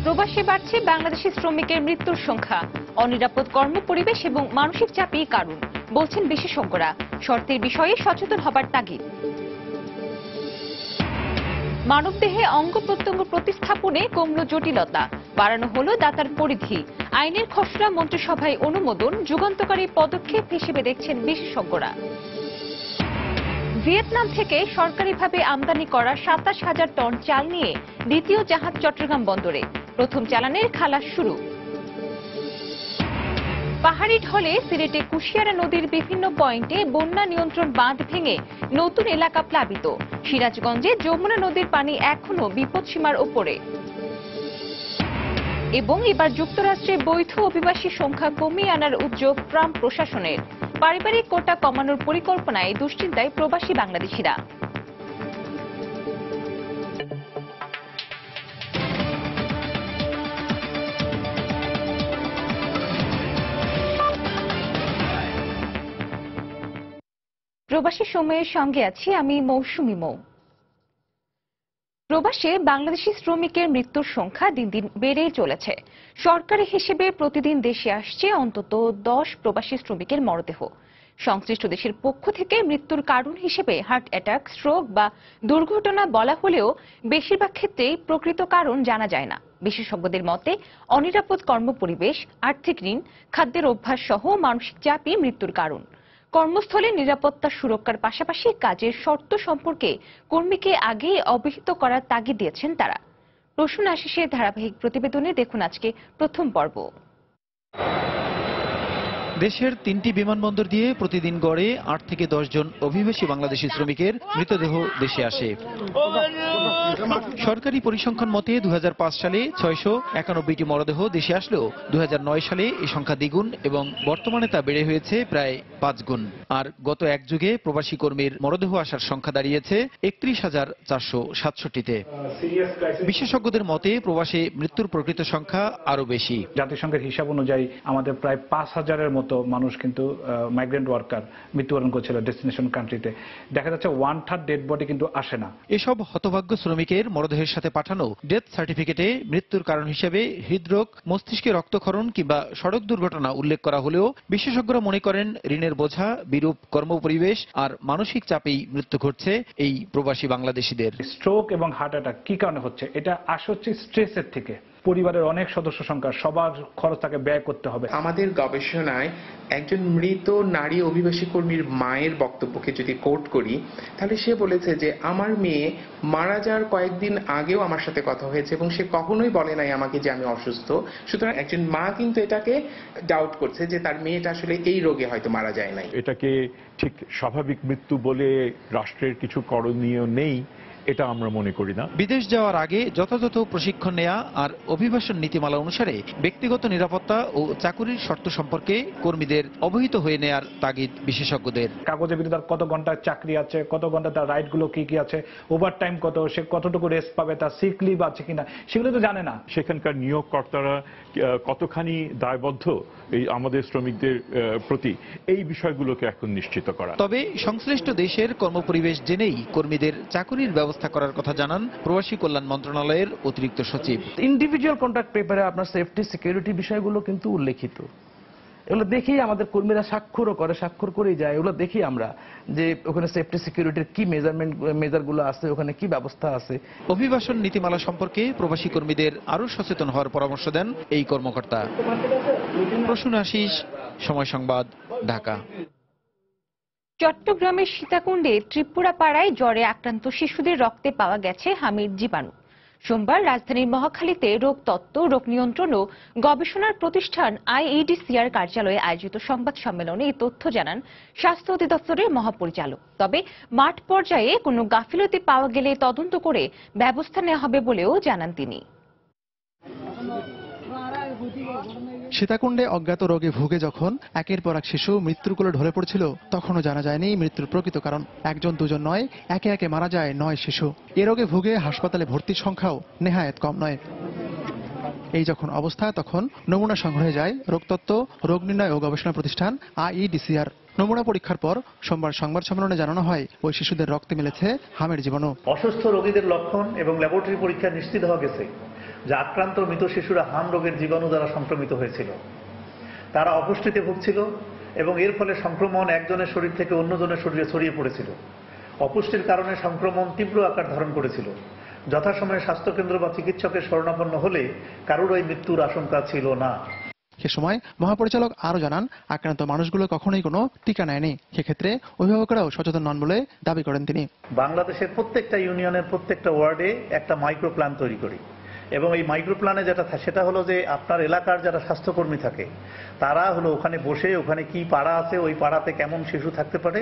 প্রবাসে বাড়ছে বাংলাদেশি শ্রমিকের মৃত্যুর সংখ্যা। অনিরাপদ কর্মপরিবেশ এবং মানসিক চাপই কারণ বলছেন বিশেষজ্ঞরা। শর্তের বিষয়ে সচেতন হবার তাগিদ। মানবদেহে অঙ্গ প্রত্যঙ্গ প্রতিস্থাপনে কমল জটিলতা, বাড়ানো হলো দাতার পরিধি। আইনের খসড়া মন্ত্রিসভায় অনুমোদন, যুগান্তকারী পদক্ষেপ হিসেবে দেখছেন বিশেষজ্ঞরা। ভিয়েতনাম থেকে সরকারিভাবে আমদানি করা ২৭,০০০ টন চাল নিয়ে দ্বিতীয় জাহাজ চট্টগ্রাম বন্দরে। প্রথম চালানের খালাস শুরু। পাহাড়ি ঢলে সিলেটে কুশিয়ারা নদীর বিভিন্ন পয়েন্টে বন্যা নিয়ন্ত্রণ বাঁধ ভেঙে নতুন এলাকা প্লাবিত। সিরাজগঞ্জে যমুনা নদীর পানি এখনো বিপদসীমার ওপরে। এবং এবার যুক্তরাষ্ট্রে বৈধ অভিবাসী সংখ্যা কমিয়ে আনার উদ্যোগ ট্রাম্প প্রশাসনের। পারিবারিক কোটা কমানোর পরিকল্পনায় দুশ্চিন্তায় প্রবাসী বাংলাদেশিরা। প্রবাসী সময়ের সঙ্গে আছি আমি মৌসুমী মৌ। প্রবাসে বাংলাদেশি শ্রমিকের মৃত্যুর সংখ্যা দিন দিন বেড়েই চলেছে। সরকারি হিসেবে প্রতিদিন দেশে আসছে অন্তত 10 প্রবাসী শ্রমিকের মরদেহ। সংশ্লিষ্ট দেশের পক্ষ থেকে মৃত্যুর কারণ হিসেবে হার্ট অ্যাটাক, স্ট্রোক বা দুর্ঘটনা বলা হলেও বেশিরভাগ ক্ষেত্রেই প্রকৃত কারণ জানা যায় না। বিশেষজ্ঞদের মতে অনিরাপদ কর্মপরিবেশ, আর্থিক ঋণ, খাদ্যের অভ্যাস সহ মানসিক চাপই মৃত্যুর কারণ। কর্মস্থলে নিরাপত্তা সুরক্ষার পাশাপাশি কাজের শর্ত সম্পর্কে কর্মীকে আগেই অবহিত করার তাগিদ দিয়েছেন তারা। প্রশ্ন আশিসের ধারাবাহিক প্রতিবেদনে দেখুন আজকে প্রথম পর্ব। দেশের ৩টি বিমানবন্দর দিয়ে প্রতিদিন গড়ে ৮ থেকে ১০ জন অভিবাসী বাংলাদেশি শ্রমিকের মৃতদেহ দেশে আসে। সরকারি পরিসংখ্যান মতে ২০০৫ সালে ৬৯১টি মরদেহ দেশে আসলেও ২০০৯ সালে এই সংখ্যা দ্বিগুণ এবং বর্তমানে তা বেড়ে হয়েছে প্রায় ৫ গুণ। আর গত এক যুগে প্রবাসী কর্মীর মরদেহ আসার সংখ্যা দাঁড়িয়েছে ৩১,৪৬৭তে। বিশেষজ্ঞদের মতে প্রবাসে মৃত্যুর প্রকৃত সংখ্যা আরো বেশি। জাতিসংঘের হিসাব অনুযায়ী আমাদের প্রায় ৫,০০০-এর মতো মানুষ কিন্তু মাইগ্রেন্ট ওয়ার্কার মৃত্যুবরণ করছিল ডেস্টিনেশন কান্ট্রিতে। দেখা যাচ্ছে 1/3 ডেড বডি কিন্তু আসে না। এসব হতভাগ্য শ্রমিকের মরদেহের সাথে পাঠানো ডেথ সার্টিফিকেটে মৃত্যুর কারণ হিসেবে হৃদরোগ, মস্তিষ্কে রক্তক্ষরণ কিংবা সড়ক দুর্ঘটনা উল্লেখ করা হলেও বিশেষজ্ঞরা মনে করেন ঋণের বোঝা, বিরূপ কর্মপরিবেশ আর মানসিক চাপেই মৃত্যু ঘটছে এই প্রবাসী বাংলাদেশিদের। স্ট্রোক এবং হার্ট অ্যাটাক কি কারণে হচ্ছে? এটা আসে হচ্ছে স্ট্রেসের থেকে। পরিবারের অনেক সদস্য সংখ্যা, সবার খরচ তাকে ব্যয় করতে হবে। আমাদের গবেষণায় একজন মৃত নারী অভিবাসী কর্মীর মায়ের বক্তব্যকে যদি কোট করি, তাহলে সে বলেছে যে আমার মেয়ে মারা যাওয়ার কয়েকদিন আগেও আমার সাথে কথা হয়েছে এবং সে কখনোই বলে নাই আমাকে যে আমি অসুস্থ। সুতরাং একজন মা কিন্তু এটাকে ডাউট করছে যে তার মেয়েটা আসলে এই রোগে হয়তো মারা যায় নাই। এটাকে ঠিক স্বাভাবিক মৃত্যু বলে রাষ্ট্রের কিছু করণীয় নেই, এটা আমরা মনে করি না। বিদেশ যাওয়ার আগে যথাযথ প্রশিক্ষণ নেওয়া আর অভিবাসন নীতিমালা অনুসারে ব্যক্তিগত নিরাপত্তা ও চাকুরির শর্ত সম্পর্কে কর্মীদের অবহিত হয়ে নেয়ার তাগিদ বিশেষজ্ঞদের। কাগজের ভিতরে তার কত ঘন্টা চাকরি আছে, কত ঘন্টা তার রাইট গুলো কি কি আছে, ওভারটাইম কত, সে কতটুকু রেস্ট পাবে, তার সিক লিভ আছে কিনা, সেগুলো তো জানে না। সেখানকার নিয়োগকর্তারা কতখানি দায়বদ্ধ এই আমাদের শ্রমিকদের প্রতি, এই বিষয়গুলোকে এখন নিশ্চিত করা। তবে সংশ্লিষ্ট দেশের কর্মপরিবেশ জেনেই কর্মীদের চাকুরির ব্যবস্থা করার কথা জানান প্রবাসী কল্যাণ মন্ত্রণালয়ের অতিরিক্ত সচিব। ইন্ডিভিজুয়াল কন্ট্রাক্ট পেপারে আপনার সেফটি সিকিউরিটি বিষয়গুলো কিন্তু উল্লেখিত। এগুলো দেখেই আমাদের কর্মীরা স্বাক্ষর করেই যায়। এগুলো দেখি আমরা যে ওখানে সেফটি সিকিউরিটির কি মেজারগুলো আছে, ওখানে কি ব্যবস্থা আছে। অভিবাসন নীতিমালা সম্পর্কে প্রবাসী কর্মীদের আরো সচেতন হওয়ার পরামর্শ দেন এই কর্মকর্তা। প্রসূন আশিস, সময় সংবাদ, ঢাকা। চট্টগ্রামের সীতাকুণ্ডে ত্রিপুরাপাড়ায় জ্বরে আক্রান্ত শিশুদের রক্তে পাওয়া গেছে হামির জীবাণু। সোমবার রাজধানীর মহাখালীতে রোগ তত্ত্ব, রোগ নিয়ন্ত্রণ ও গবেষণার প্রতিষ্ঠান IEDCR কার্যালয়ে আয়োজিত সংবাদ সম্মেলনে এই তথ্য জানান স্বাস্থ্য অধিদপ্তরের মহাপরিচালক। তবে মাঠ পর্যায়ে কোনো গাফিলতি পাওয়া গেলে তদন্ত করে ব্যবস্থা নেওয়া হবে বলেও জানান তিনি। সীতাকুণ্ডে অজ্ঞাত রোগে ভুগে যখন একের পর এক শিশু মৃত্যুর কোলে ঢলে পড়ছিল, তখনও জানা যায়নি মৃত্যুর প্রকৃত কারণ। একজন দুজন নয়, একে একে মারা যায় 9 শিশু। এ রোগে ভুগে হাসপাতালে ভর্তির সংখ্যাও নেহায়েত কম নয়। এই যখন অবস্থা, তখন নমুনা সংগ্রহে যায় রোগতত্ত্ব, রোগ নির্ণয় ও গবেষণা প্রতিষ্ঠান IEDCR। নমুনা পরীক্ষার পর সোমবার সংবাদ সম্মেলনে জানানো হয় ওই শিশুদের রক্তে মিলেছে হামের জীবাণু। অসুস্থ রোগীদের লক্ষণ এবং ল্যাবরেটরি পরীক্ষা নিশ্চিত হওয়া গেছে যে আক্রান্ত মৃত শিশুরা হাম রোগের জীবাণু দ্বারা সংক্রমিত হয়েছিল। তারা অপুষ্টিতে ভুগছিল এবং এর ফলে সংক্রমণ একজনের শরীর থেকে অন্যজনের শরীরে ছড়িয়ে পড়েছিল। অপুষ্টির কারণে সংক্রমণ তীব্র আকার ধারণ করেছিল। যথাসময়ে স্বাস্থ্যকেন্দ্র বা চিকিৎসকের শরণাপন্ন হলে কারোরই মৃত্যুর আশঙ্কা ছিল না। সে সময় মহাপরিচালক আরও জানান, আক্রান্ত মানুষগুলো কখনোই কোনো টিকা নেয়নি। সেক্ষেত্রে অভিভাবকরাও সচেতন নন বলে দাবি করেন তিনি। বাংলাদেশের প্রত্যেকটা ইউনিয়নের প্রত্যেকটা ওয়ার্ডে একটা মাইক্রো প্ল্যান তৈরি করি এবং এই মাইক্রো প্ল্যানে যেটা সেটা হলো যে আপনার এলাকার যারা স্বাস্থ্যকর্মী থাকে তারা হলো ওখানে বসে ওখানে কি পাড়া আছে, ওই পাড়াতে কেমন শিশু থাকতে পারে,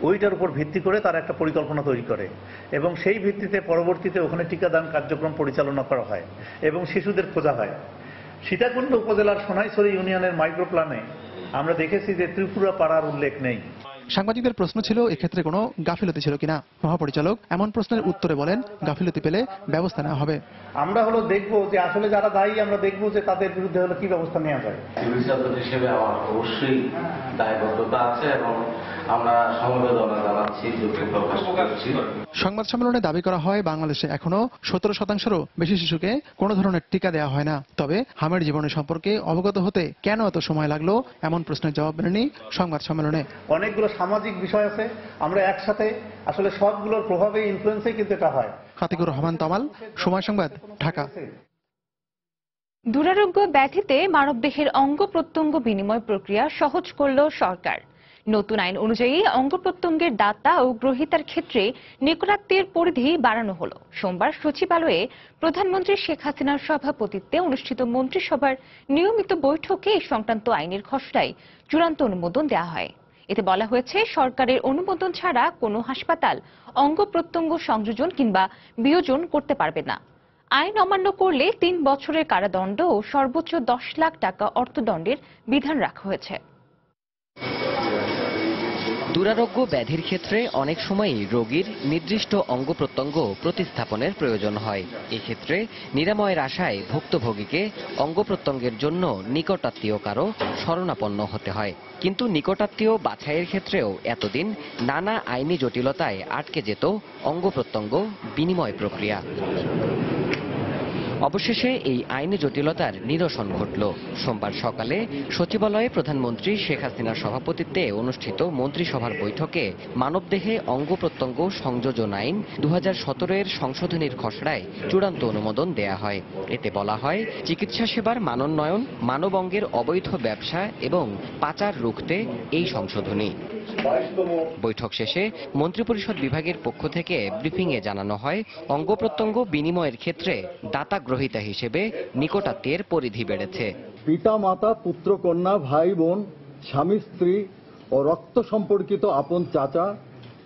ওইটার উপর ভিত্তি করে তারা একটা পরিকল্পনা তৈরি করে এবং সেই ভিত্তিতে পরবর্তীতে ওখানে টিকাদান কার্যক্রম পরিচালনা করা হয় এবং শিশুদের খোঁজা হয়। সীতাকুণ্ড উপজেলার সোনাইছড়ি ইউনিয়নের মাইক্রো প্ল্যানে আমরা দেখেছি যে ত্রিপুরা পাড়ার উল্লেখ নেই। সাংবাদিকদের প্রশ্ন ছিল এক্ষেত্রে কোনো গাফিলতি ছিল কিনা। মহাপরিচালক এমন প্রশ্নের উত্তরে বলেন, গাফিলতি পেলে ব্যবস্থা নেওয়া হবে। আমরা হলো দেখবো যে আসলে যারা দায়ী, আমরা দেখবো যে তাদের বিরুদ্ধে হলো কি ব্যবস্থা নেওয়া যায়। সিভিল সার্জন হিসেবে আমার অবশ্যই দায়বদ্ধতা আছে এবং আমরা সমবেদনা জানাচ্ছি, দুঃখ প্রকাশ করছি। সংবাদ সম্মেলনে দাবি করা হয়, বাংলাদেশে এখনো 17%-এরও বেশি শিশুকে কোনো ধরনের টিকা দেওয়া হয় না। তবে হামের জীবনের সম্পর্কে অবগত হতে কেন এত সময় লাগলো, এমন প্রশ্নের জবাব মেলেনি সংবাদ সম্মেলনে। অনেকগুলো সামাজিক বিষয় আছে, আমরা একসাথে আসলে সবগুলোর প্রভাবে ইনফ্লুয়েন্সে কিন্তু এটা হয়। আতিকুর রহমান তমাল, সময় সংবাদ, ঢাকা। দুরারোগ্য ব্যাধিতে মানবদেহের অঙ্গ প্রত্যঙ্গ বিনিময় প্রক্রিয়া সহজ করল সরকার। নতুন আইন অনুযায়ী অঙ্গ প্রত্যঙ্গের দাতা ও গ্রহীতার ক্ষেত্রে নিকটাত্মীয়ের পরিধি বাড়ানো হলো। সোমবার সচিবালয়ে প্রধানমন্ত্রী শেখ হাসিনার সভাপতিত্বে অনুষ্ঠিত মন্ত্রিসভার নিয়মিত বৈঠকে এই সংক্রান্ত আইনের খসড়ায় চূড়ান্ত অনুমোদন দেওয়া হয়। এতে বলা হয়েছে, সরকারের অনুমোদন ছাড়া কোনো হাসপাতাল অঙ্গ প্রত্যঙ্গ সংযোজন কিংবা বিয়োজন করতে পারবে না। আইন অমান্য করলে 3 বছরের কারাদণ্ড ও সর্বোচ্চ 10 লাখ টাকা অর্থদণ্ডের বিধান রাখা হয়েছে। দুরারোগ্য ব্যাধির ক্ষেত্রে অনেক সময়ই রোগীর নির্দিষ্ট অঙ্গ প্রত্যঙ্গ প্রতিস্থাপনের প্রয়োজন হয়। এক্ষেত্রে নিরাময়ের আশায় ভুক্তভোগীকে অঙ্গ প্রত্যঙ্গের জন্য নিকটাত্মীয় কারো শরণাপন্ন হতে হয়। কিন্তু নিকটাত্মীয় বাছাইয়ের ক্ষেত্রেও এতদিন নানা আইনি জটিলতায় আটকে যেত অঙ্গ প্রত্যঙ্গ বিনিময় প্রক্রিয়া। অবশেষে এই আইনি জটিলতার নিরসন ঘটল। সোমবার সকালে সচিবালয়ে প্রধানমন্ত্রী শেখ হাসিনার সভাপতিত্বে অনুষ্ঠিত মন্ত্রিসভার বৈঠকে মানবদেহে অঙ্গ প্রত্যঙ্গ সংযোজন আইন 2017-এর সংশোধনীর খসড়ায় চূড়ান্ত অনুমোদন দেয়া হয়। এতে বলা হয়, চিকিৎসা সেবার মানোন্নয়ন, মানব অঙ্গের অবৈধ ব্যবসা এবং পাচার রুখতে এই সংশোধনী। বৈঠক শেষে মন্ত্রিপরিষদ বিভাগের পক্ষ থেকে ব্রিফিংয়ে জানানো হয়, অঙ্গ প্রত্যঙ্গ বিনিময়ের ক্ষেত্রে দাতা গ্রহীতা হিসেবে নিকটাত্মীয়ের পরিধি বেড়েছে। পিতা মাতা, পুত্র কন্যা, ভাই বোন, স্বামী স্ত্রী ও রক্ত সম্পর্কিত আপন চাচা,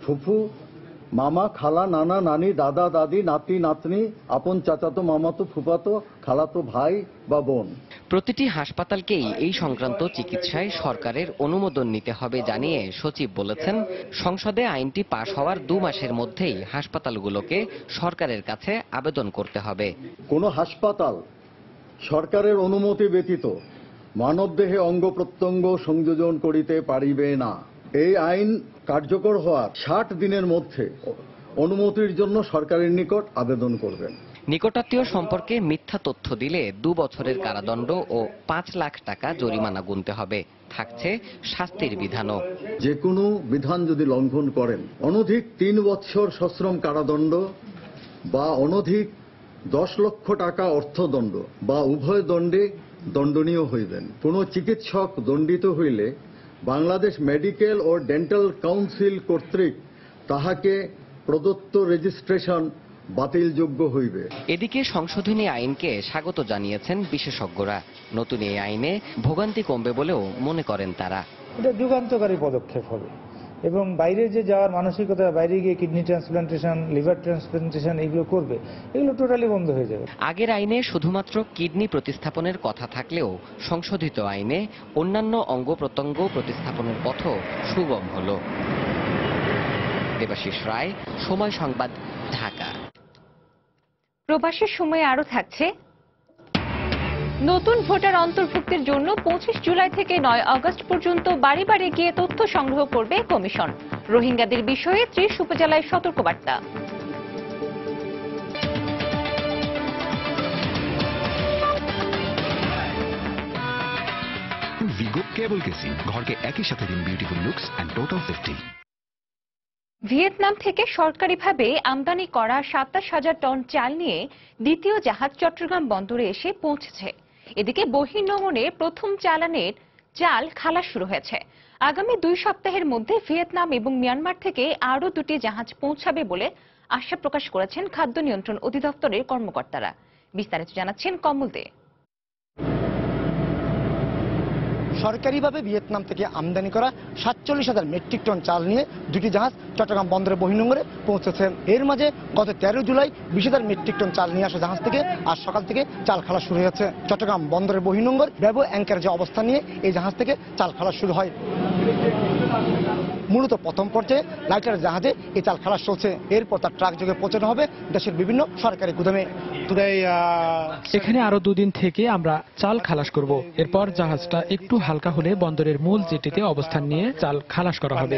ফুফু, মামা, খালা, নানা, নানি, দাদা, দাদি, নাতি, নাতনি, আপন চাচাতো, মামাতো, ফুফাতো, খালাতো ভাই বা বোন। প্রতিটি হাসপাতালকেই এই সংক্রান্ত চিকিৎসায় সরকারের অনুমোদন নিতে হবে জানিয়ে সচিব বলেছেন, সংসদে আইনটি পাশ হওয়ার 2 মাসের মধ্যেই হাসপাতালগুলোকে সরকারের কাছে আবেদন করতে হবে। কোনো হাসপাতাল সরকারের অনুমতি ব্যতীত মানবদেহে অঙ্গ প্রত্যঙ্গ সংযোজন করিতে পারিবে না। এই আইন কার্যকর হওয়ার 60 দিনের মধ্যে অনুমতির জন্য সরকারের নিকট আবেদন করবেন। নিকটাত্মীয় সম্পর্কে মিথ্যা তথ্য দিলে 2 বছরের কারাদণ্ড ও 5 লাখ টাকা জরিমানা গুনতে হবে। থাকছে শাস্তির বিধানও। যে কোনো বিধান যদি লঙ্ঘন করেন, অনধিক 3 বছর সশ্রম কারাদণ্ড বা অনধিক 10 লক্ষ টাকা অর্থদণ্ড বা উভয় দণ্ডে দণ্ডনীয় হইবেন। কোন চিকিৎসক দণ্ডিত হইলে বাংলাদেশ মেডিকেল ও ডেন্টাল কাউন্সিল কর্তৃক তাহাকে প্রদত্ত রেজিস্ট্রেশন বাতিলযোগ্য হইবে। এদিকে সংশোধনী আইনকে স্বাগত জানিয়েছেন বিশেষজ্ঞরা। নতুন এই আইনে ভোগান্তি কমবে বলেও মনে করেন তারা। এটা যুগান্তকারী পদক্ষেপ হবে এবং বাইরে যে যাওয়ার মানসিকতা, বাইরে গিয়ে কিডনি ট্রান্সপ্লান্টেশন, লিভার ট্রান্সপ্লান্টেশন এগুলো করবে, এগুলো টোটালি বন্ধ হয়ে যাবে। আগের আইনে শুধুমাত্র কিডনি প্রতিস্থাপনের কথা থাকলেও সংশোধিত আইনে অন্যান্য অঙ্গ প্রত্যঙ্গ প্রতিস্থাপনের পথও সুগম হল। দেবাশিস রায়, সময় সংবাদ, ঢাকা। প্রবাসের সময়ে আরো থাকছে, নতুন ভোটার অন্তর্ভুক্তির জন্য 25 জুলাই থেকে 9 আগস্ট পর্যন্ত বাড়ি বাড়ি গিয়ে তথ্য সংগ্রহ করবে কমিশন। রোহিঙ্গাদের বিষয়ে 30 উপজেলায় সতর্কবার্তা। ভিগো কেবল কেসি, ঘরকে একই সাথে দিন beautiful looks and total safety. Vietnam থেকে সরকারিভাবে আমদানি করা ২৭,০০০ টন চাল নিয়ে দ্বিতীয় জাহাজ চট্টগ্রাম বন্দরে এসে পৌঁছেছে। এদিকে বহির্নোঙরে প্রথম চালানের চাল খালাস শুরু হয়েছে। আগামী 2 সপ্তাহের মধ্যে ভিয়েতনাম এবং মিয়ানমার থেকে আরও 2টি জাহাজ পৌঁছাবে বলে আশা প্রকাশ করেছেন খাদ্য নিয়ন্ত্রণ অধিদপ্তরের কর্মকর্তারা। বিস্তারিত জানাচ্ছেন কমল দে। সরকারিভাবে ভিয়েতনাম থেকে আমদানি করা ৪৭,০০০ মেট্রিক টন চাল নিয়ে 2টি জাহাজ চট্টগ্রাম বন্দরের বহির্নোঙরে পৌঁছেছে। এর মাঝে গত 13 জুলাই 20,000 মেট্রিক টন চাল নিয়ে আসা জাহাজ থেকে আজ সকাল থেকে চাল খালাস শুরু হয়েছে। চট্টগ্রাম বন্দরের বহির্নোঙর ব্যাবো অ্যাঙ্কারেজে অবস্থান নিয়ে এই জাহাজ থেকে চাল খালাস শুরু হয়। মূলত প্রথম পর্যায়ে লাইটার জাহাজে এই চাল খালাস চলছে। এরপর তার ট্রাক যোগে পৌঁছানো হবে দেশের বিভিন্ন সরকারি গুদামে। এখানে আরো 2 দিন থেকে আমরা চাল খালাস করব। এরপর জাহাজটা একটু হালকা হলে বন্দরের মূল জেটিতে অবস্থান নিয়ে চাল খালাস করা হবে।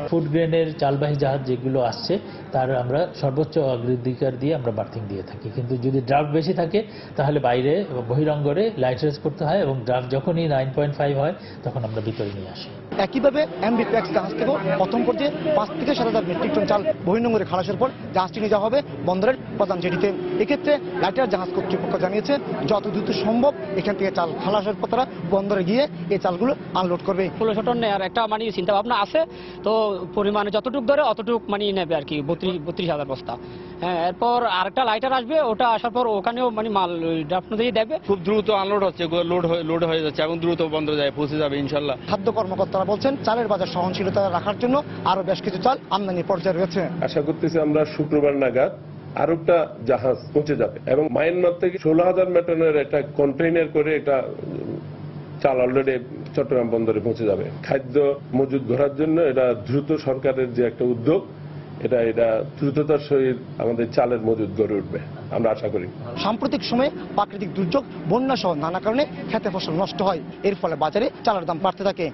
ফুড গ্রেনের চালবাহী জাহাজ যেগুলো আসছে তার আমরা সর্বোচ্চ অগ্রাধিকার দিয়ে আমরা বার্থিং দিয়ে থাকি, কিন্তু যদি ড্রাফট বেশি থাকে তাহলে বাইরে বহিরঙ্গরে লাইটারেজ করতে হয় এবং ড্রাফট যখনই 9.5 হয় তখন আমরা ভিতরে নিয়ে আসি। একইভাবে এমবি প্যাক্স জাহাজ থেকেও প্রথম পর্যায়ে 5 থেকে 7,000 মেট্রিক টন চাল বহির্নোঙরে খালাসের পর জাহাজটি নিয়ে যাওয়া হবে বন্দরের প্রধান জেটিতে। এক্ষেত্রে লাইটার জাহাজ কর্তৃপক্ষ জানিয়েছে যত দ্রুত সম্ভব এখান থেকে চাল খালাসের পর তারা বন্দরে গিয়ে এই চালগুলো আনলোড করবে। 1600 টন নেওয়ার একটা চিন্তা ভাবনা আছে, তো পরিমাণে যতটুক ধরে অতটুক নেবে আর কি, 32,000 বস্তা। হ্যাঁ, এরপর আরেকটা লাইটার আসবে, ওটা আসার পর ওখানেও মাল ড্রাফট দিয়ে দেবে। খুব দ্রুত আনলোড হচ্ছে, লোড হয়ে যাচ্ছে এবং দ্রুত বন্দরে যায় পৌঁছে যাবে ইনশাল্লাহ। খাদ্য কর্মকর্তারা বলছেন চালের বাজার সহনশীলতা রাখার জন্য আরো বেশ কিছু চাল আমদানি পর্যায়ে রয়েছে। আশা করতেছি আমরা শুক্রবার নাগাদ আরো একটা জাহাজ পৌঁছে যাবে এবং মায়ানমার থেকে 16,000 মেটনের একটা কন্টেইনার করে একটা চাল অলরেডি চট্টগ্রাম বন্দরে পৌঁছে যাবে। খাদ্য মজুদ ধরার জন্য এটা দ্রুত সরকারের যে একটা উদ্যোগ, এটা দ্রুততার সহিত আমাদের চালের মজুদ গড়ে উঠবে আমরা আশা করি। সাম্প্রতিক সময়ে প্রাকৃতিক দুর্যোগ, বন্যা সহ নানা কারণে খেতে ফসল নষ্ট হয়। এর ফলে বাজারে চালের দাম বাড়তে থাকে।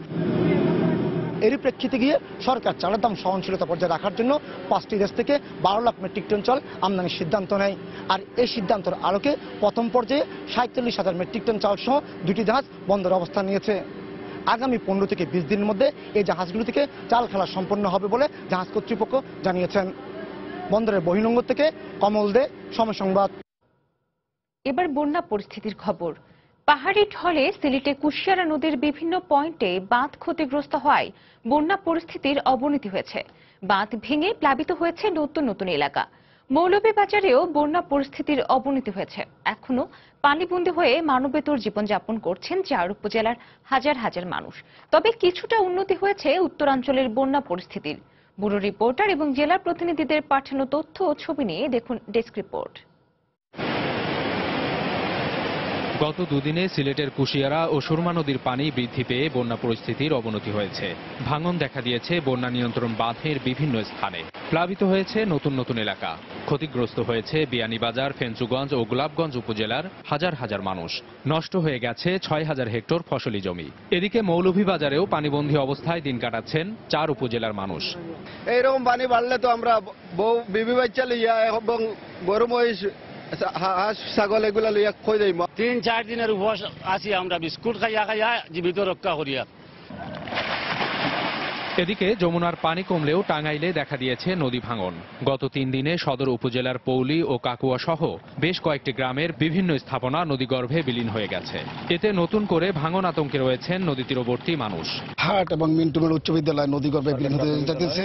এরই প্রেক্ষিতে গিয়ে সরকার চালের দাম সহনশীলতা পর্যায়ে রাখার জন্য 5টি দেশ থেকে 12 লাখ মেট্রিক টন চাল আমদানির সিদ্ধান্ত নেয়। আর এই সিদ্ধান্তের আলোকে প্রথম পর্যায়ে 47,000 মেট্রিক টন চাল সহ 2টি জাহাজ বন্দরে অবস্থান নিয়েছে। আগামী 15 থেকে 20 দিনের মধ্যে এই জাহাজগুলো থেকে চাল খালাস সম্পন্ন হবে বলে জাহাজ কর্তৃপক্ষ জানিয়েছেন। বন্দরের বহির্নোঙর থেকে কমল দে, সময় সংবাদ। এবার বন্যা পরিস্থিতির খবর। পাহাড়ি ঢলে সিলেটে কুশিয়ারা নদীর বিভিন্ন পয়েন্টে বাঁধ ক্ষতিগ্রস্ত হওয়ায় বন্যা পরিস্থিতির অবনতি হয়েছে। বাঁধ ভেঙে প্লাবিত হয়েছে নতুন নতুন এলাকা। মৌলভীবাজারেও বন্যা পরিস্থিতির অবনতি হয়েছে। এখনো পানিবন্দী হয়ে মানবেতর জীবনযাপন করছেন 4 উপজেলার হাজার হাজার মানুষ। তবে কিছুটা উন্নতি হয়েছে উত্তরাঞ্চলের বন্যা পরিস্থিতির। ব্যুরো রিপোর্টার এবং জেলা প্রতিনিধিদের পাঠানো তথ্য ও ছবি নিয়ে দেখুন ডেস্ক রিপোর্ট। গত দুদিনে সিলেটের কুশিয়ারা ও সুরমা নদীর পানি বৃদ্ধি পেয়ে বন্যা পরিস্থিতির অবনতি হয়েছে। ভাঙন দেখা দিয়েছে বন্যা নিয়ন্ত্রণ বাঁধের বিভিন্ন স্থানে। প্লাবিত হয়েছে নতুন নতুন এলাকা। ক্ষতিগ্রস্ত হয়েছে বিয়ানীবাজার, ফেঞ্চুগঞ্জ ও গোলাপগঞ্জ উপজেলার হাজার হাজার মানুষ। নষ্ট হয়ে গেছে 6,000 হেক্টর ফসলি জমি। এদিকে মৌলভীবাজারেও পানিবন্দী অবস্থায় দিন কাটাচ্ছেন 4 উপজেলার মানুষ। এইরকম পানি বাড়লে তো আমরা বউ বিবি বাচ্চা লইয়া এবং গরু মহিষ হাঁস ছাগল এগুলা লইয়া খই যাই। 3-4 দিনের উপবাস আছি আমরা, বিস্কুট খাইয়া খাইয়া জীবিত রক্ষা করিয়া। এদিকে যমুনার পানি কমলেও টাঙ্গাইলে দেখা দিয়েছে নদী ভাঙন। গত 3 দিনে সদর উপজেলার পৌলি ও কাকুয়া সহ বেশ কয়েকটি গ্রামের বিভিন্ন স্থাপনা নদীগর্ভে বিলীন হয়ে গেছে। এতে নতুন করে ভাঙন আতঙ্কে রয়েছেন নদী তীরবর্তী মানুষ। হাট এবং মিন্টুমের উচ্চ বিদ্যালয় নদীগর্ভে বিলীন হতে যাচ্ছে।